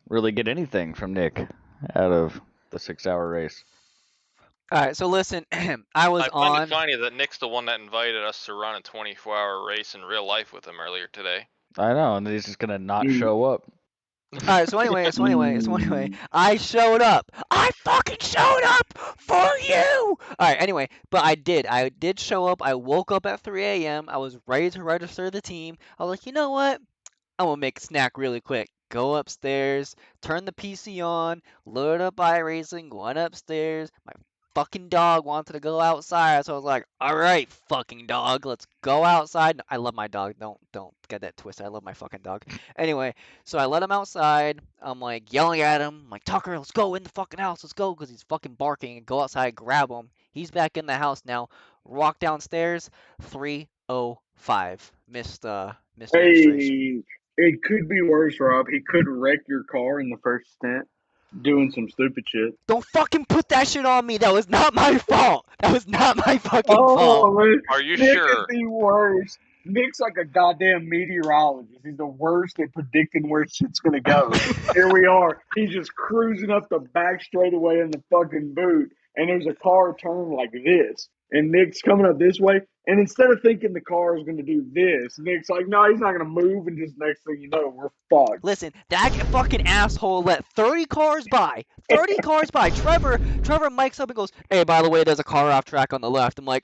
really get anything from Nick out of the 6-hour race. All right, so listen, I find it funny that Nick's the one that invited us to run a 24-hour race in real life with him earlier today. I know, and he's just gonna not show up. All right, so anyway, I showed up. I fucking showed up for you. All right, anyway, but I did show up. I woke up at 3 a.m. I was ready to register the team. I was like, you know what? I'm gonna make a snack really quick. Go upstairs, turn the PC on, load up iRacing, go on upstairs. My fucking dog wanted to go outside, so I was like, all right, fucking dog, let's go outside. I love my dog. Don't get that twisted. I love my fucking dog. Anyway, so I let him outside. I'm like yelling at him. I'm like, Tucker, let's go in the fucking house. Let's go, because he's fucking barking. And go outside, grab him. He's back in the house now. Walk downstairs. 3:05. Missed registration. Hey, it could be worse, Rob. He could wreck your car in the first stint, doing some stupid shit. Don't fucking put that shit on me. That was not my fault. That was not my fucking Oh, fault. man. Are you Nick sure? is the worst. Nick's like a goddamn meteorologist. He's the worst at predicting where shit's gonna go. Here we are. He's just cruising up the back straightaway in the fucking boot, and there's a car turn like this, and Nick's coming up this way. And instead of thinking the car is gonna do this, Nick's like, no, he's not gonna move. And just next thing you know, we're fucked. Listen, that fucking asshole let 30 cars by. 30 cars by. Trevor mics up and goes, hey, by the way, there's a car off track on the left. I'm like,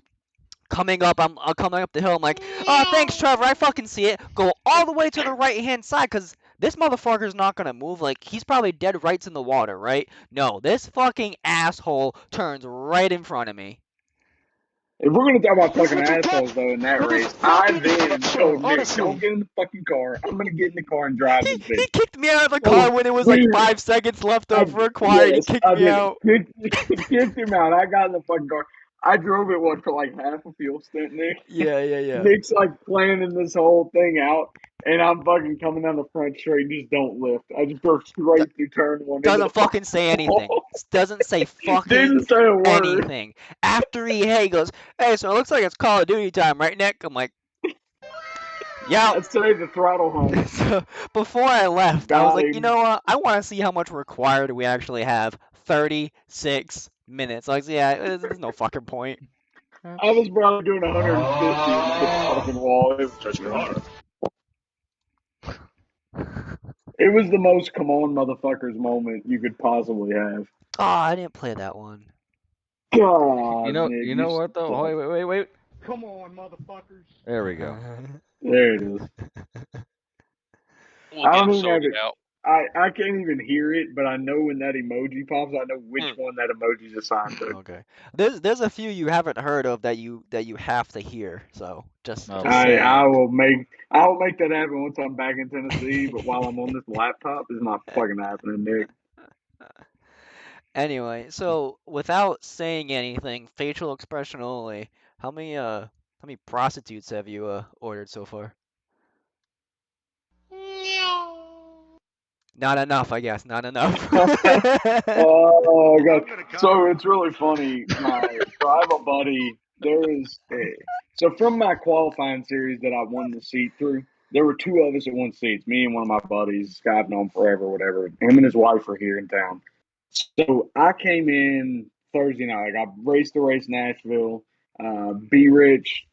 coming up the hill. I'm like, oh, thanks, Trevor. I fucking see it. Go all the way to the right-hand side, because this motherfucker's not going to move. Like, he's probably dead rights in the water, right? No, this fucking asshole turns right in front of me. If we're gonna talk about fucking assholes though in that race, I then told Nick, don't get in the fucking car. I'm gonna get in the car and drive this He bitch. kicked me out of the car when it was like 5 seconds left over required. He kicked me out. Kicked him out. I got in the fucking car. I drove it for like half a fuel stint, Nick. Yeah. Nick's like planning this whole thing out, and I'm fucking coming down the front straight. Just don't lift. I just go straight through turn one. Doesn't fucking say anything. Doesn't say fucking Didn't say a word. anything. After he goes, hey, so it looks like it's Call of Duty time, right, Nick? I'm like, yeah. I'd say the throttle home. So before I left, I was Got like, him. you know what? I want to see how much required we actually have. 36 minutes. Like, yeah, there's no fucking point. I was probably doing 150 and hit the fucking wall. It was just hard. It was the most come on motherfuckers moment you could possibly have. Oh, I didn't play that one. God, You know, Nick, you know what though? suck. Oh, wait. Come on, motherfuckers. There we go. There it is. We'll I get don't him even have sorted it. out. I can't even hear it, but I know when that emoji pops, I know which one that emoji's assigned to. Okay. There's a few you haven't heard of that you have to hear. So just Oh, saying. I will make that happen once I'm back in Tennessee. But while I'm on this laptop, it's not fucking happening, Nick. Anyway, so without saying anything, facial expression only. How many prostitutes have you ordered so far? Not enough, I guess. Not enough. Oh god! So it's really funny. So I have a buddy. So from my qualifying series that I won the seat through, there were two of us that won seats. Me and one of my buddies. This guy I've known forever, whatever. Him and his wife are here in town. So I came in Thursday night. Like I raced the race in Nashville. B Rich.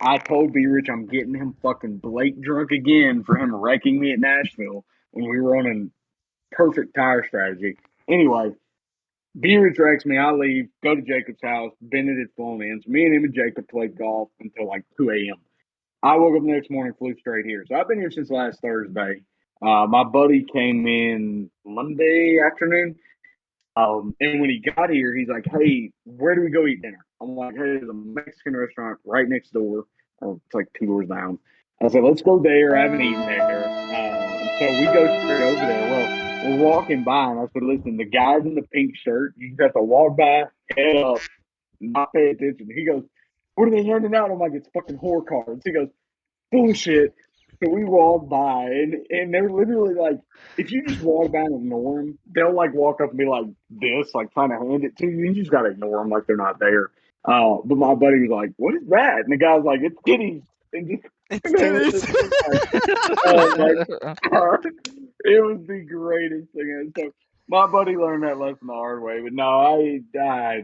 I told B Rich I'm getting him fucking Blake drunk again for him wrecking me at Nashville when we were on a perfect tire strategy. Anyway, B Rich wrecks me. I leave, go to Jacob's house. Bennett had flown in. So me and him and Jacob played golf until like 2 a.m. I woke up the next morning, flew straight here. So I've been here since last Thursday. My buddy came in Monday afternoon. And when he got here, he's like, hey, where do we go eat dinner? I'm like, hey, there's a Mexican restaurant right next door. It's like 2 doors down. I said, let's go there. I haven't eaten there. So we go straight over there. Well, we're walking by, and I said, listen, the guy's in the pink shirt. You just have to walk by, head up, not pay attention. He goes, what are they handing out? I'm like, it's fucking whore cards. He goes, bullshit. So we walk by, and they're literally like, if you just walk by and ignore them, they'll like walk up and be like this, like trying to hand it to you. You just gotta ignore them like they're not there. But my buddy was like, "What is that?" And the guy's like, "It's kitties." And just, It's titties. oh my god, it was the greatest thing. And so my buddy learned that lesson the hard way. But no, I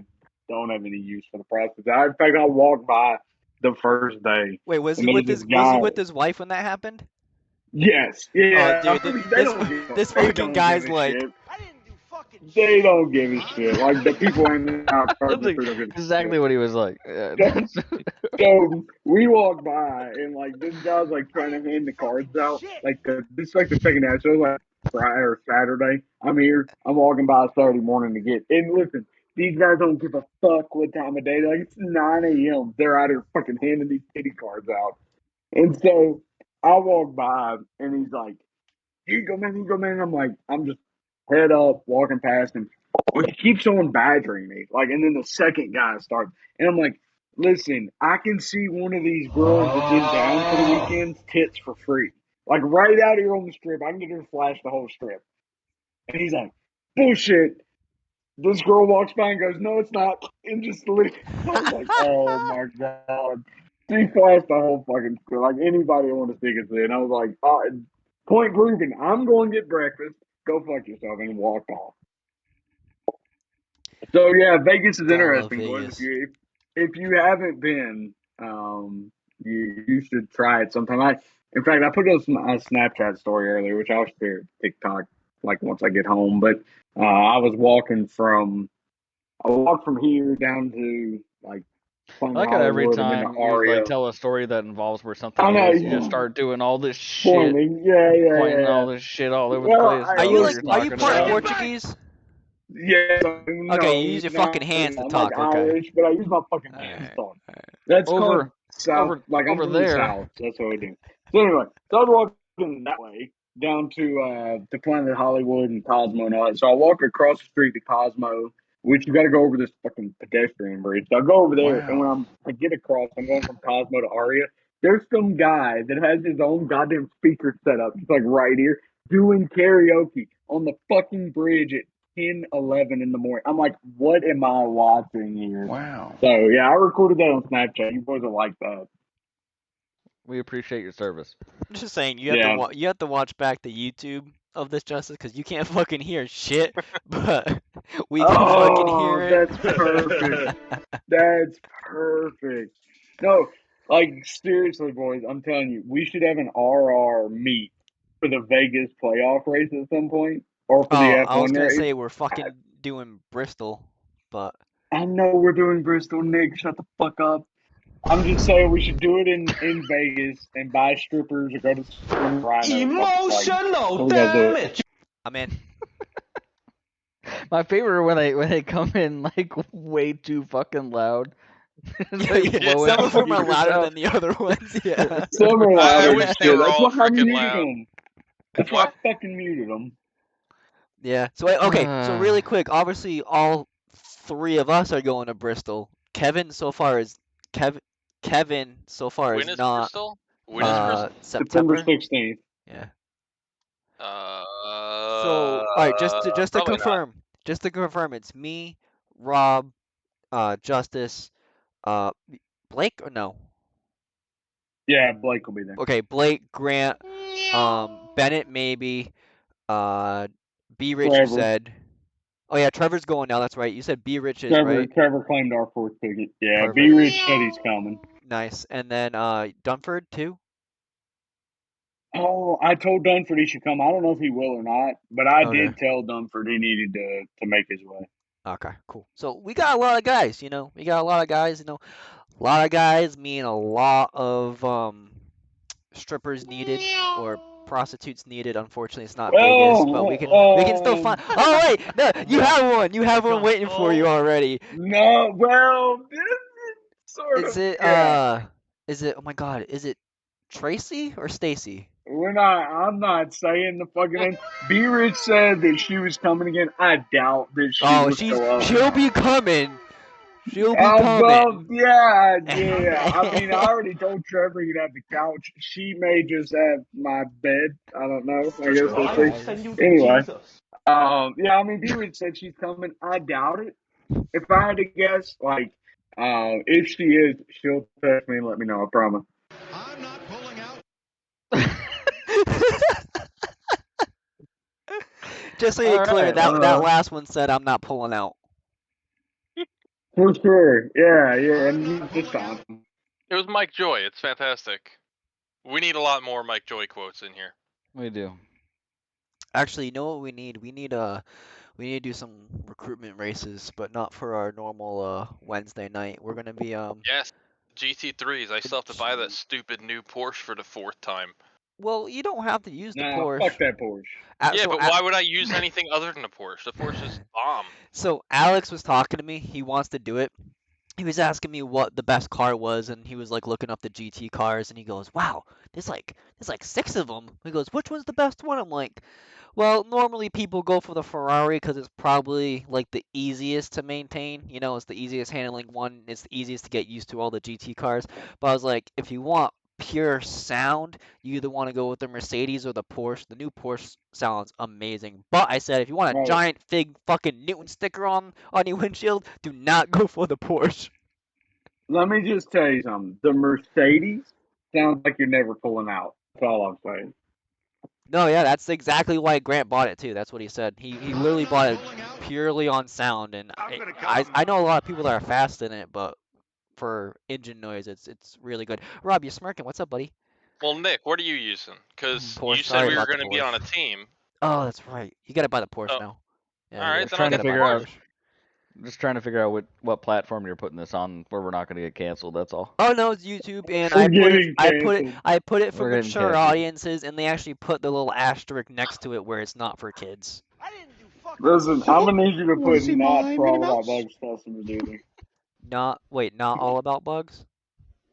don't have any use for the prostitutes. In fact, I walked by the first day. Wait, was And he there's with his this guy- wife when that happened? Yes. Yeah. Oh, dude, They don't give a- this they fucking don't guy's give a like- shit. They don't give a shit. Like the people in our That's exactly what he was like. Yeah. So we walk by and like this guy's like trying to hand the cards out. Like this is like the second day. So like Friday or Saturday. I'm here. I'm walking by Saturday morning to get. And listen, these guys don't give a fuck what time of day. Like, it's 9 a.m. They're out here fucking handing these kitty cards out. And so I walk by, and he's like, here you go, man, here you go, man. I'm like, I'm just head up, walking past him. Well, he keeps on badgering me. Like, and then the second guy starts. And I'm like, listen, I can see one of these girls that's in town for the weekend's tits for free. Like, right out here on the strip. I can get her to flash the whole strip. And he's like, bullshit. This girl walks by and goes, no, it's not. And just leaves. I was like, oh my God. She flashed the whole fucking strip. Like, anybody want to stick it to. And I was like, point proven. I'm going to get breakfast. Go fuck yourself. And walked off. So, yeah, Vegas is Gotta love interesting, boys. Vegas. If you haven't been, you should try it sometime. In fact, I put a Snapchat story earlier, which I'll share TikTok like once I get home. But I walked from here down to like I like it every time you like tell a story that involves where something is. You just start doing all this shit, pointing all this shit all over the place. Are you part Portuguese? Yeah. No, okay, you use your fucking hands to talk. I'm okay. Irish, but I use my fucking hands to talk. That's over South. Like I'm over from there. the South. That's what I do. So anyway, so I was walking that way down to Planet Hollywood and Cosmo and all that. So I walk across the street to Cosmo, which you got to go over this fucking pedestrian bridge. So I go over there, and when I get across, I'm going from Cosmo to Aria. There's some guy that has his own goddamn speaker set up, just like right here, doing karaoke on the fucking bridge at 10:11 in the morning. I'm like, what am I watching here? Wow. So yeah, I recorded that on Snapchat. You boys will like that. We appreciate your service. I'm just saying, you have to watch back the YouTube of this, Justice, because you can't fucking hear shit, but we can fucking hear it. That's perfect. That's perfect. No, like seriously, boys, I'm telling you, we should have an RR meet for the Vegas playoff race at some point, or for the F1 race. I was gonna say we're fucking doing Bristol, but I know we're doing Bristol, Nick. Shut the fuck up. I'm just saying we should do it in Vegas and buy strippers or go to Rhino. Emotional damage. I'm in. My favorite when they come in like way too fucking loud. Some of them are louder than the other ones. Yeah. Some are louder. I wish they were all freaking loud. That's why I fucking muted them. Yeah. So so really quick, obviously all three of us are going to Bristol. Kevin so far is not. Bristol? When is Bristol? September 16th. Yeah. So all right, just to confirm, it's me, Rob, Justice, Blake or no? Yeah, Blake will be there. Okay, Blake, Grant, Bennett maybe, B Rich you said. Oh yeah, Trevor's going now. That's right. You said B Rich is right. Trevor claimed our fourth ticket. Yeah, B Rich said he's coming. Nice, and then Dunford too. Oh, I told Dunford he should come. I don't know if he will or not, but I did tell Dunford he needed to make his way. Okay, cool. So we got a lot of guys, A lot of guys mean a lot of strippers needed or prostitutes needed. Unfortunately, it's not Vegas, but we can still find. Oh wait, no, you have one. You have one waiting for you already. No, well, this is sort is of. Is it? Oh my God, is it Tracy or Stacy? I'm not saying the fucking name. B Rich said that she was coming again. I doubt that she will show up. She'll be coming. She'll be coming. Yeah. I mean, I already told Trevor he'd have the couch. She may just have my bed. I don't know. I guess we'll see. Anyway. Yeah, I mean, B Rich said she's coming. I doubt it. If I had to guess, like, if she is, she'll text me and let me know. I promise. I'm not pulling out. Just so you're clear, that last one said I'm not pulling out. For sure. Yeah. And this time. It was Mike Joy. It's fantastic. We need a lot more Mike Joy quotes in here. We do. Actually, you know what we need? We need to do some recruitment races, but not for our normal Wednesday night. We're gonna be Yes, GT3s. I still have to buy that stupid new Porsche for the 4th time. Well, you don't have to use the Nah, Porsche. fuck that Porsche. Yeah, So but why would I use anything other than a Porsche? The Porsche is bomb. So Alex was talking to me. He wants to do it. He was asking me what the best car was, and he was like looking up the GT cars, and he goes, "Wow, there's like 6 of them." He goes, "Which one's the best one?" I'm like, "Well, normally people go for the Ferrari because it's probably like the easiest to maintain. You know, it's the easiest handling one. It's the easiest to get used to all the GT cars." But I was like, if you want pure sound, you either want to go with the Mercedes or the Porsche. The new Porsche sounds amazing. But I said, if you want a Right. giant fig fucking Newton sticker on your windshield, do not go for the Porsche. Let me just tell you something. The Mercedes sounds like you're never pulling out. That's all I'm saying. No, yeah, that's exactly why Grant bought it too. That's what he said. He literally bought it purely on sound, and I know a lot of people that are fast in it, but for engine noise, it's really good. Rob, you're smirking. What's up, buddy? Well, Nick, what are you using? Because Porsche, you said sorry we were about the going to be on a Porsche. team. Oh, that's right. You gotta buy the Porsche Oh. now. Yeah, All right, you then Trying I'll to get the figure out- Porsche. Just trying to figure out what platform you're putting this on, where we're not going to get canceled. That's all. Oh no, it's YouTube, and We're I getting put it for We're getting mature canceled. audiences, and they actually put the little asterisk next to it where it's not for kids. Listen, I'm gonna need you to Wanna put see not my for all Minnie about Mouse? bugs customers either. Not all about bugs.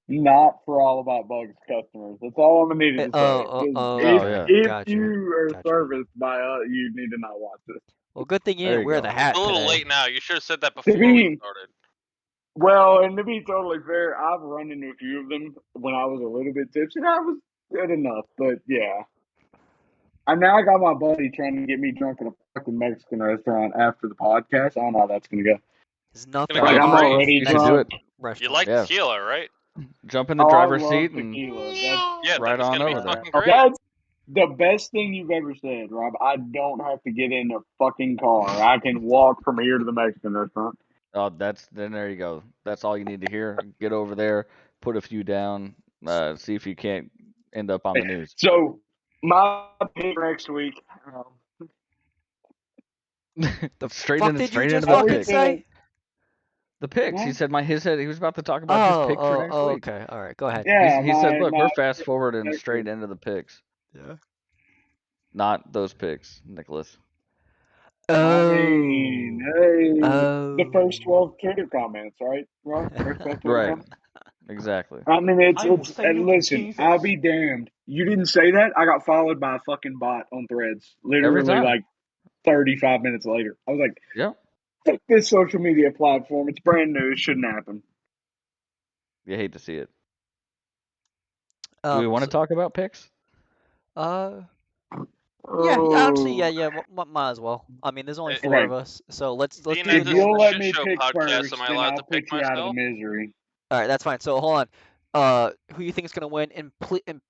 Not for all about bugs customers. That's all I'm gonna need you to say. Okay. If Gotcha. you are Gotcha. serviced by us, you need to not watch this. Well, good thing you There didn't you wear go. the hat It's a little today. late now. You should have said that To before we be started. well, and to be totally fair, I've run into a few of them when I was a little bit tipsy. And I was good enough, but yeah. And now I got my buddy trying to get me drunk in a fucking Mexican restaurant after the podcast. I don't know how that's gonna go. There's nothing Gonna Like go I'm great. already You should do drunk. it. Restaurant. You like Yeah. tequila, right? Jump in the Oh, I driver's love seat and tequila. Yeah, Right that's on gonna be over there. fucking great. That's the best thing you've ever said, Rob. I don't have to get in a fucking car. I can walk from here to the Mexican restaurant. oh, then there you go. That's all you need to hear. Get over there, put a few down, see if you can't end up on the news. So my pick next week. straight fuck into did you the just How fucking we picks. say? The picks. He What? said he was about to talk about his pick for next week. Okay. All right, go ahead. Yeah, He said, "Look, we're my fast forwarding next straight week. into the picks, Yeah. not those picks, Nicholas." Oh. I mean, hey, the first Oh. 12 Twitter comments, right? Rob? First 12 Twitter Right. comments? Exactly. I mean, I will it's say and no to listen, Jesus. I'll be damned. You didn't say that. I got followed by a fucking bot on Threads. Literally, time. like 35 minutes later. I was like, Yep. fuck this social media platform. It's brand new. It shouldn't happen. You hate to see it. Do we want to So- talk about picks? Yeah, actually, yeah, might as well. I mean, there's only 4 Okay. of us, so let's do Being the If this you'll let shit me show pick podcast, first, am I then allowed I'll to pick put you out of myself? the misery. All right, that's fine. So hold on. Who you think is gonna win? And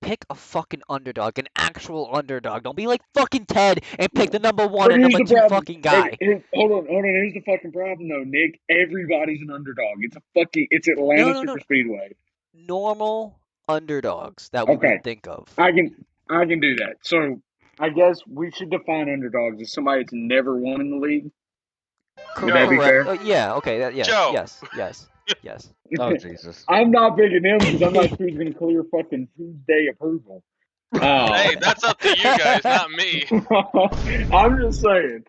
pick a fucking underdog, an actual underdog. Don't be like fucking Ted and pick the number 1 But and here's number the 2 problem. fucking guy. Hold on. Here's the fucking problem, though, Nick. Everybody's an underdog. It's Atlanta No. Superspeedway. Normal underdogs that we Okay. would think of. I can do that. So I guess we should define underdogs as somebody that's never won in the league. Would that be Correct. fair? Yeah. Okay. Yes. Joe. Yes. Oh Jesus. I'm not picking him because I'm not sure he's going to clear fucking Tuesday approval. Hey, that's up to you guys, not me. I'm just saying.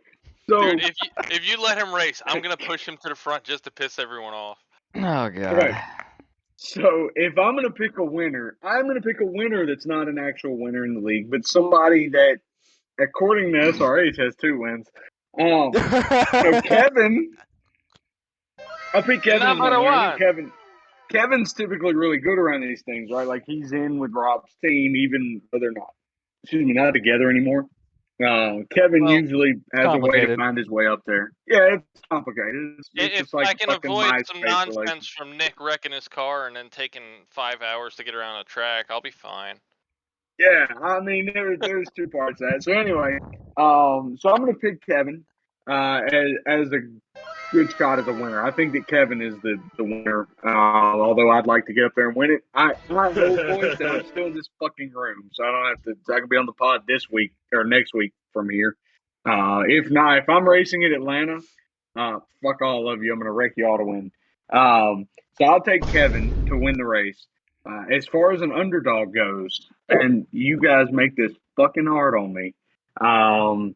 So, Dude, if you let him race, I'm gonna push him to the front just to piss everyone off. Oh God. okay. So if I'm going to pick a winner, I'm going to pick a winner that's not an actual winner in the league, but somebody that, according to SRH, has 2 wins. So Kevin, I pick Kevin. as my Number winner. I think one. Kevin's typically really good around these things, right? Like he's in with Rob's team, even though they're not together anymore. Kevin Well, usually has a way to complicated. find his way up there. Yeah, it's complicated. It's If just like I can fucking avoid some MySpace nonsense relations. from Nick wrecking his car and then taking 5 hours to get around a track, I'll be fine. Yeah, I mean there's 2 parts to that. So anyway, so I'm gonna pick Kevin as a good shot as a winner. I think that Kevin is the winner. Although I'd like to get up there and win it. I hope, boys, that I'm still in this fucking room, so I don't have to. I can be on the pod this week or next week from here. If not, if I'm racing at Atlanta, fuck all of you. I'm gonna wreck you all to win. So I'll take Kevin to win the race. As far as an underdog goes, and you guys make this fucking hard on me. I'm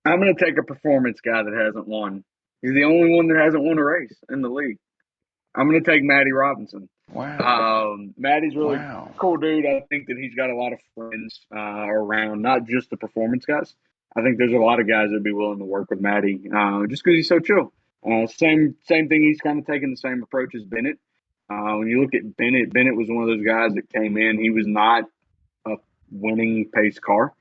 going to take a performance guy that hasn't won. He's the only one that hasn't won a race in the league. I'm going to take Matty Robinson. Wow. Matty's really cool dude. I think that he's got a lot of friends around, not just the performance guys. I think there's a lot of guys that'd be willing to work with Matty just because he's so chill. Same thing. He's kind of taking the same approach as Bennett. When you look at Bennett, Bennett was one of those guys that came in. He was not a winning pace car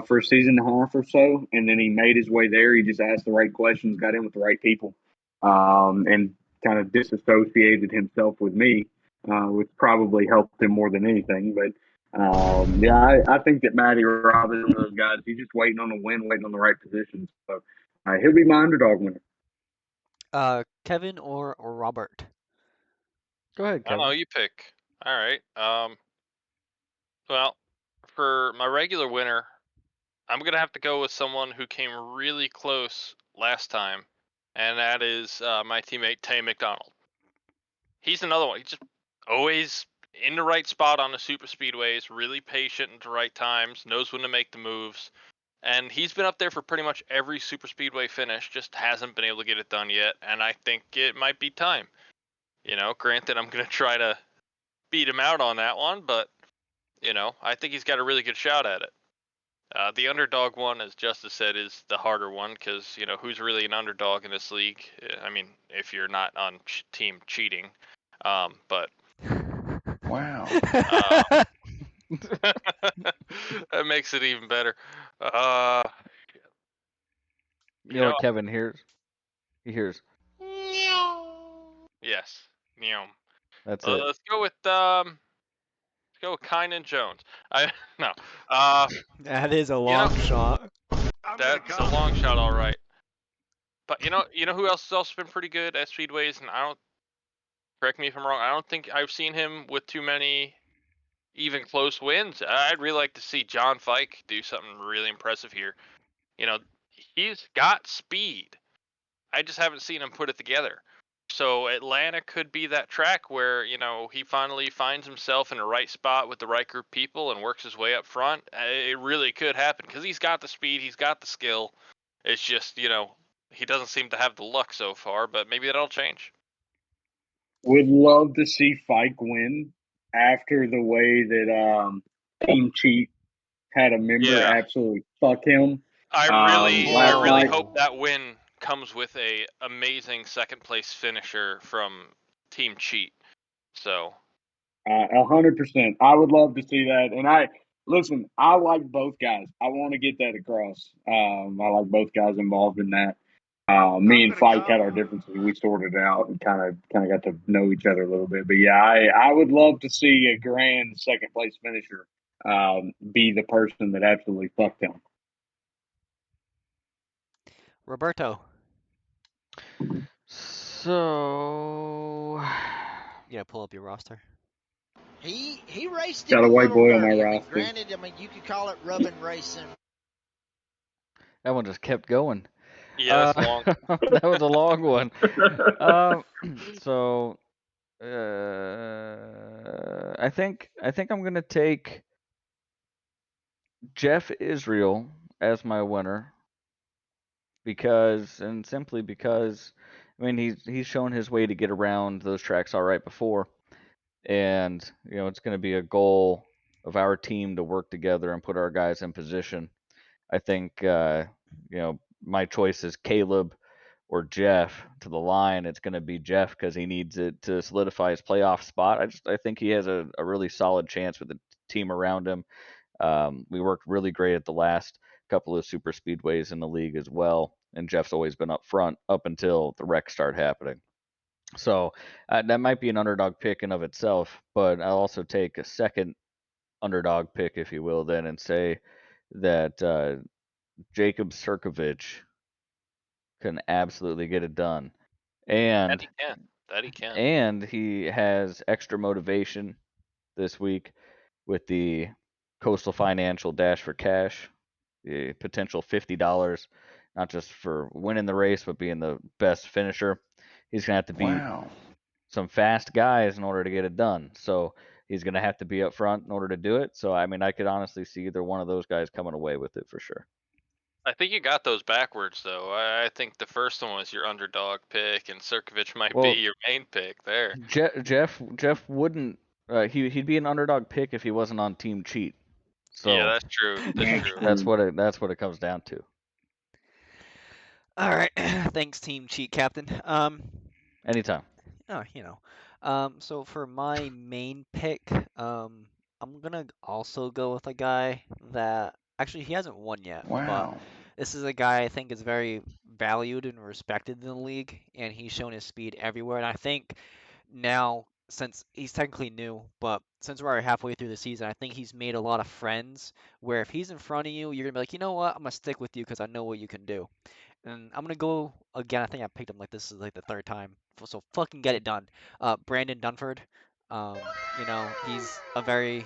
for a season and a half or so, and then he made his way there. He just asked the right questions, got in with the right people, and kind of disassociated himself with me, which probably helped him more than anything. But I think that Matty Robinson is one of those guys. He's just waiting on a win, waiting on the right positions. So he'll be my underdog winner. Kevin or Robert? Go ahead, I don't Kevin. know. You pick. All right. Well, for my regular winner, I'm gonna have to go with someone who came really close last time, and that is my teammate Tay McDonald. He's another one. He's just always in the right spot on the super speedways, really patient at the right times, knows when to make the moves, and he's been up there for pretty much every super speedway finish, just hasn't been able to get it done yet, and I think it might be time. Granted, I'm gonna try to beat him out on that one, but I think he's got a really good shot at it. The underdog one, as Justice said, is the harder one because who's really an underdog in this league? I mean, if you're not on team cheating, but wow, that makes it even better. You know what Kevin hears? He hears. Yes, That's it. Let's go with Kynan Jones. No. That is a long shot. That's a long shot, all right. But you know who else has also been pretty good at speedways, and correct me if I'm wrong, I don't think I've seen him with too many even close wins. I'd really like to see John Fike do something really impressive here. He's got speed. I just haven't seen him put it together. So Atlanta could be that track where, he finally finds himself in the right spot with the right group of people and works his way up front. It really could happen because he's got the speed, he's got the skill. It's just, he doesn't seem to have the luck so far, but maybe that'll change. Would love to see Fike win after the way that Team Cheat had a member absolutely fuck him. I really hope that win comes with a amazing second place finisher from Team Cheat. So 100%. I would love to see that. And I like both guys. I want to get that across. I like both guys involved in that. Me and Fike had our differences. We sorted it out and kind of got to know each other a little bit. But yeah, I would love to see a grand second place finisher be the person that absolutely fucked him. Roberto. So pull up your roster. He raced. Got a white boy on my roster. Granted, you could call it rubbing racing. That one just kept going. Yeah, that's long. That was a long one. So I think I'm gonna take Jeff Israel as my winner simply because I mean he's shown his way to get around those tracks all right before, and it's gonna be a goal of our team to work together and put our guys in position. I think my choice is Caleb or Jeff to the line. It's going to be Jeff because he needs it to solidify his playoff spot. I think he has a really solid chance with the team around him. We worked really great at the last couple of super speedways in the league as well, and Jeff's always been up front up until the wrecks start happening. So that might be an underdog pick in of itself, but I'll also take a second underdog pick, if you will, then and say that Jacob Sirkovich can absolutely get it done. And that he can. And he has extra motivation this week with the Coastal Financial Dash for Cash, the potential $50, not just for winning the race, but being the best finisher. he's gonna have to beat some fast guys in order to get it done. So he's gonna have to be up front in order to do it. So I mean, I could honestly see either one of those guys coming away with it for sure. I think you got those backwards, though. I think the first one was your underdog pick, and Sirkovich might Well, be your main pick there. Jeff wouldn't. He'd be an underdog pick if he wasn't on Team Cheat. So Yeah, that's true. That's true. that's what it comes down to. All right, thanks, Team Cheat Captain. Anytime. So for my main pick, I'm gonna also go with a guy that actually he hasn't won yet, but this is a guy I think is very valued and respected in the league, and he's shown his speed everywhere. And I think now, since he's technically new, but since we're halfway through the season, I think he's made a lot of friends where if he's in front of you, you're gonna be like, you know what, I'm gonna stick with you because I know what you can do. And I'm gonna go again. I think I picked him like this is like the third time. So fucking get it done. Brandon Dunford. He's a very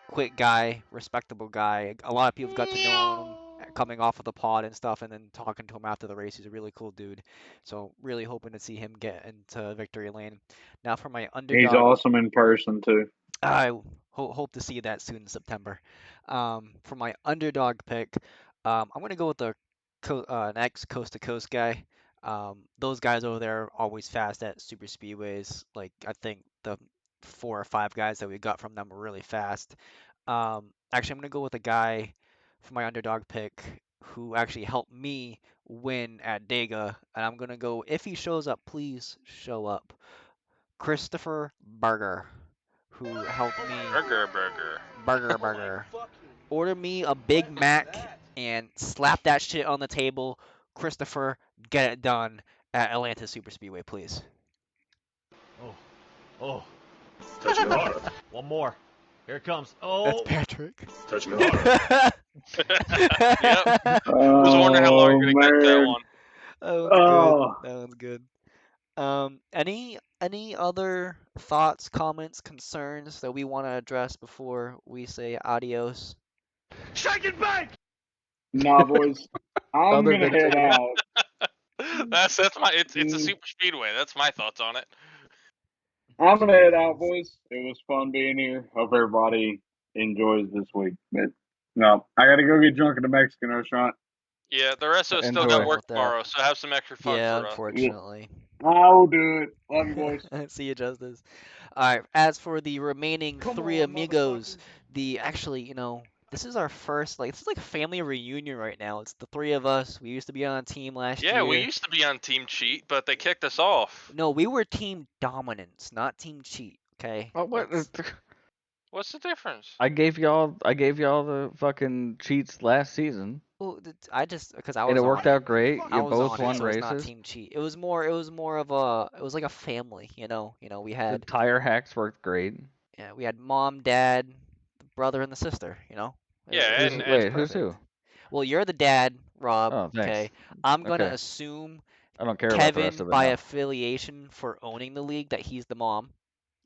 quick guy, respectable guy. A lot of people got to know him coming off of the pod and stuff, and then talking to him after the race. He's a really cool dude. So really hoping to see him get into victory lane. Now for my underdog. He's awesome in person too. I hope to see that soon in September. For my underdog pick, I'm gonna go with the next coast to coast guy. Those guys over there are always fast at super speedways. Like I think the 4 or 5 guys that we got from them were really fast. Actually, I'm gonna go with a guy for my underdog pick who actually helped me win at Dega, and I'm gonna go if he shows up, please show up. Christopher Berger, who helped me. Burger. Order me a Big Mac and slap that shit on the table. Christopher, get it done at Atlanta Super Speedway, please. Oh. Touch me hard. One more. Here it comes. Oh. That's Patrick. Touch me hard. Yep. I was wondering how long you're gonna get that one. That one's good. Any other thoughts, comments, concerns that we want to address before we say adios? Shake and bake! Nah, boys. I'm gonna head out. That's my. It's a super speedway. That's my thoughts on it. I'm gonna head out, boys. It was fun being here. Hope everybody enjoys this week. But no, I gotta go get drunk at the Mexican restaurant. Yeah, the rest of us still got work tomorrow, so have some extra fun Yeah, for us. unfortunately. I'll do it. Love you, boys. See you, Justice. All right. As for the remaining 3 amigos, this is our first, this is like a family reunion right now. It's the 3 of us. We used to be on a team last year. Yeah, we used to be on Team Cheat, but they kicked us off. No, we were Team Dominance, not Team Cheat. Okay. What's the difference? I gave y'all the fucking cheats last season. Well, because I was. And it worked out great. You both won races. Not Team Cheat. It was more of a. It was like a family. We had. The tire hacks worked great. Yeah, we had mom, dad, the brother, and the sister. Yeah, who's who? Well, you're the dad, Rob. Oh, thanks. Okay. I'm gonna assume I don't care about the Kevin, rest of it by now. affiliation for owning the league, that he's the mom.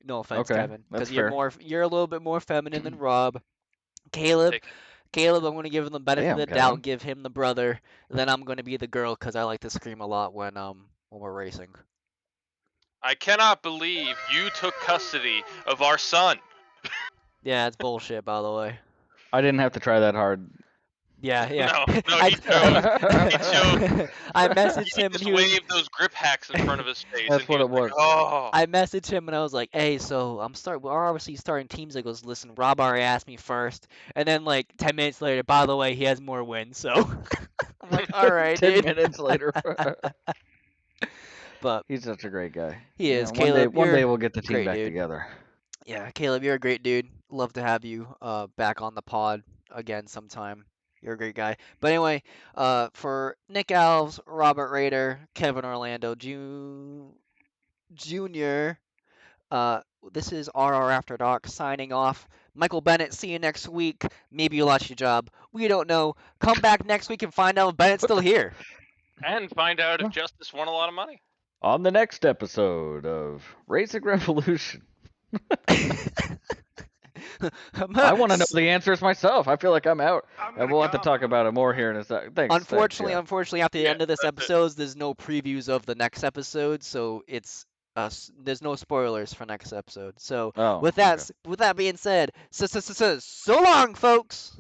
No offense, Okay, Kevin, that's because you're a little bit more feminine than Rob. Caleb, I'm gonna give him the benefit of the doubt, give him the brother. Then I'm gonna be the girl because I like to scream a lot when we're racing. I cannot believe you took custody of our son. Yeah, it's bullshit, by the way. I didn't have to try that hard. Yeah. No, he chose. I messaged him and he waved those grip hacks in front of his face. That's what it was. Oh. I messaged him and I was like, "Hey, so we're obviously starting teams." He goes, "Listen, Rob already asked me first," and then 10 minutes later, by the way, he has more wins. So I'm like, "All right, 10 dude." minutes later. But he's such a great guy. He is. Caleb, Caleb, one day we'll get the team back together. Yeah, Caleb, you're a great dude. Love to have you back on the pod again sometime. You're a great guy. But anyway, for Nick Alves, Robert Rader, Kevin Orlando Jr., this is RR After Dark signing off. Michael Bennett, see you next week. Maybe you lost your job. We don't know. Come back next week and find out if Bennett's still here. And find out if Justice won a lot of money. On the next episode of Racing Revolution. I want to know the answers myself. I feel like I'm out. I'm And gonna we'll have to come. talk about it more here in a second. Thanks. Unfortunately, yeah. unfortunately, at the Yeah, end of this that's it. episode, there's no previews of the next episode, so it's there's no spoilers for next episode. So Oh, with that okay. with that being said, so long, folks.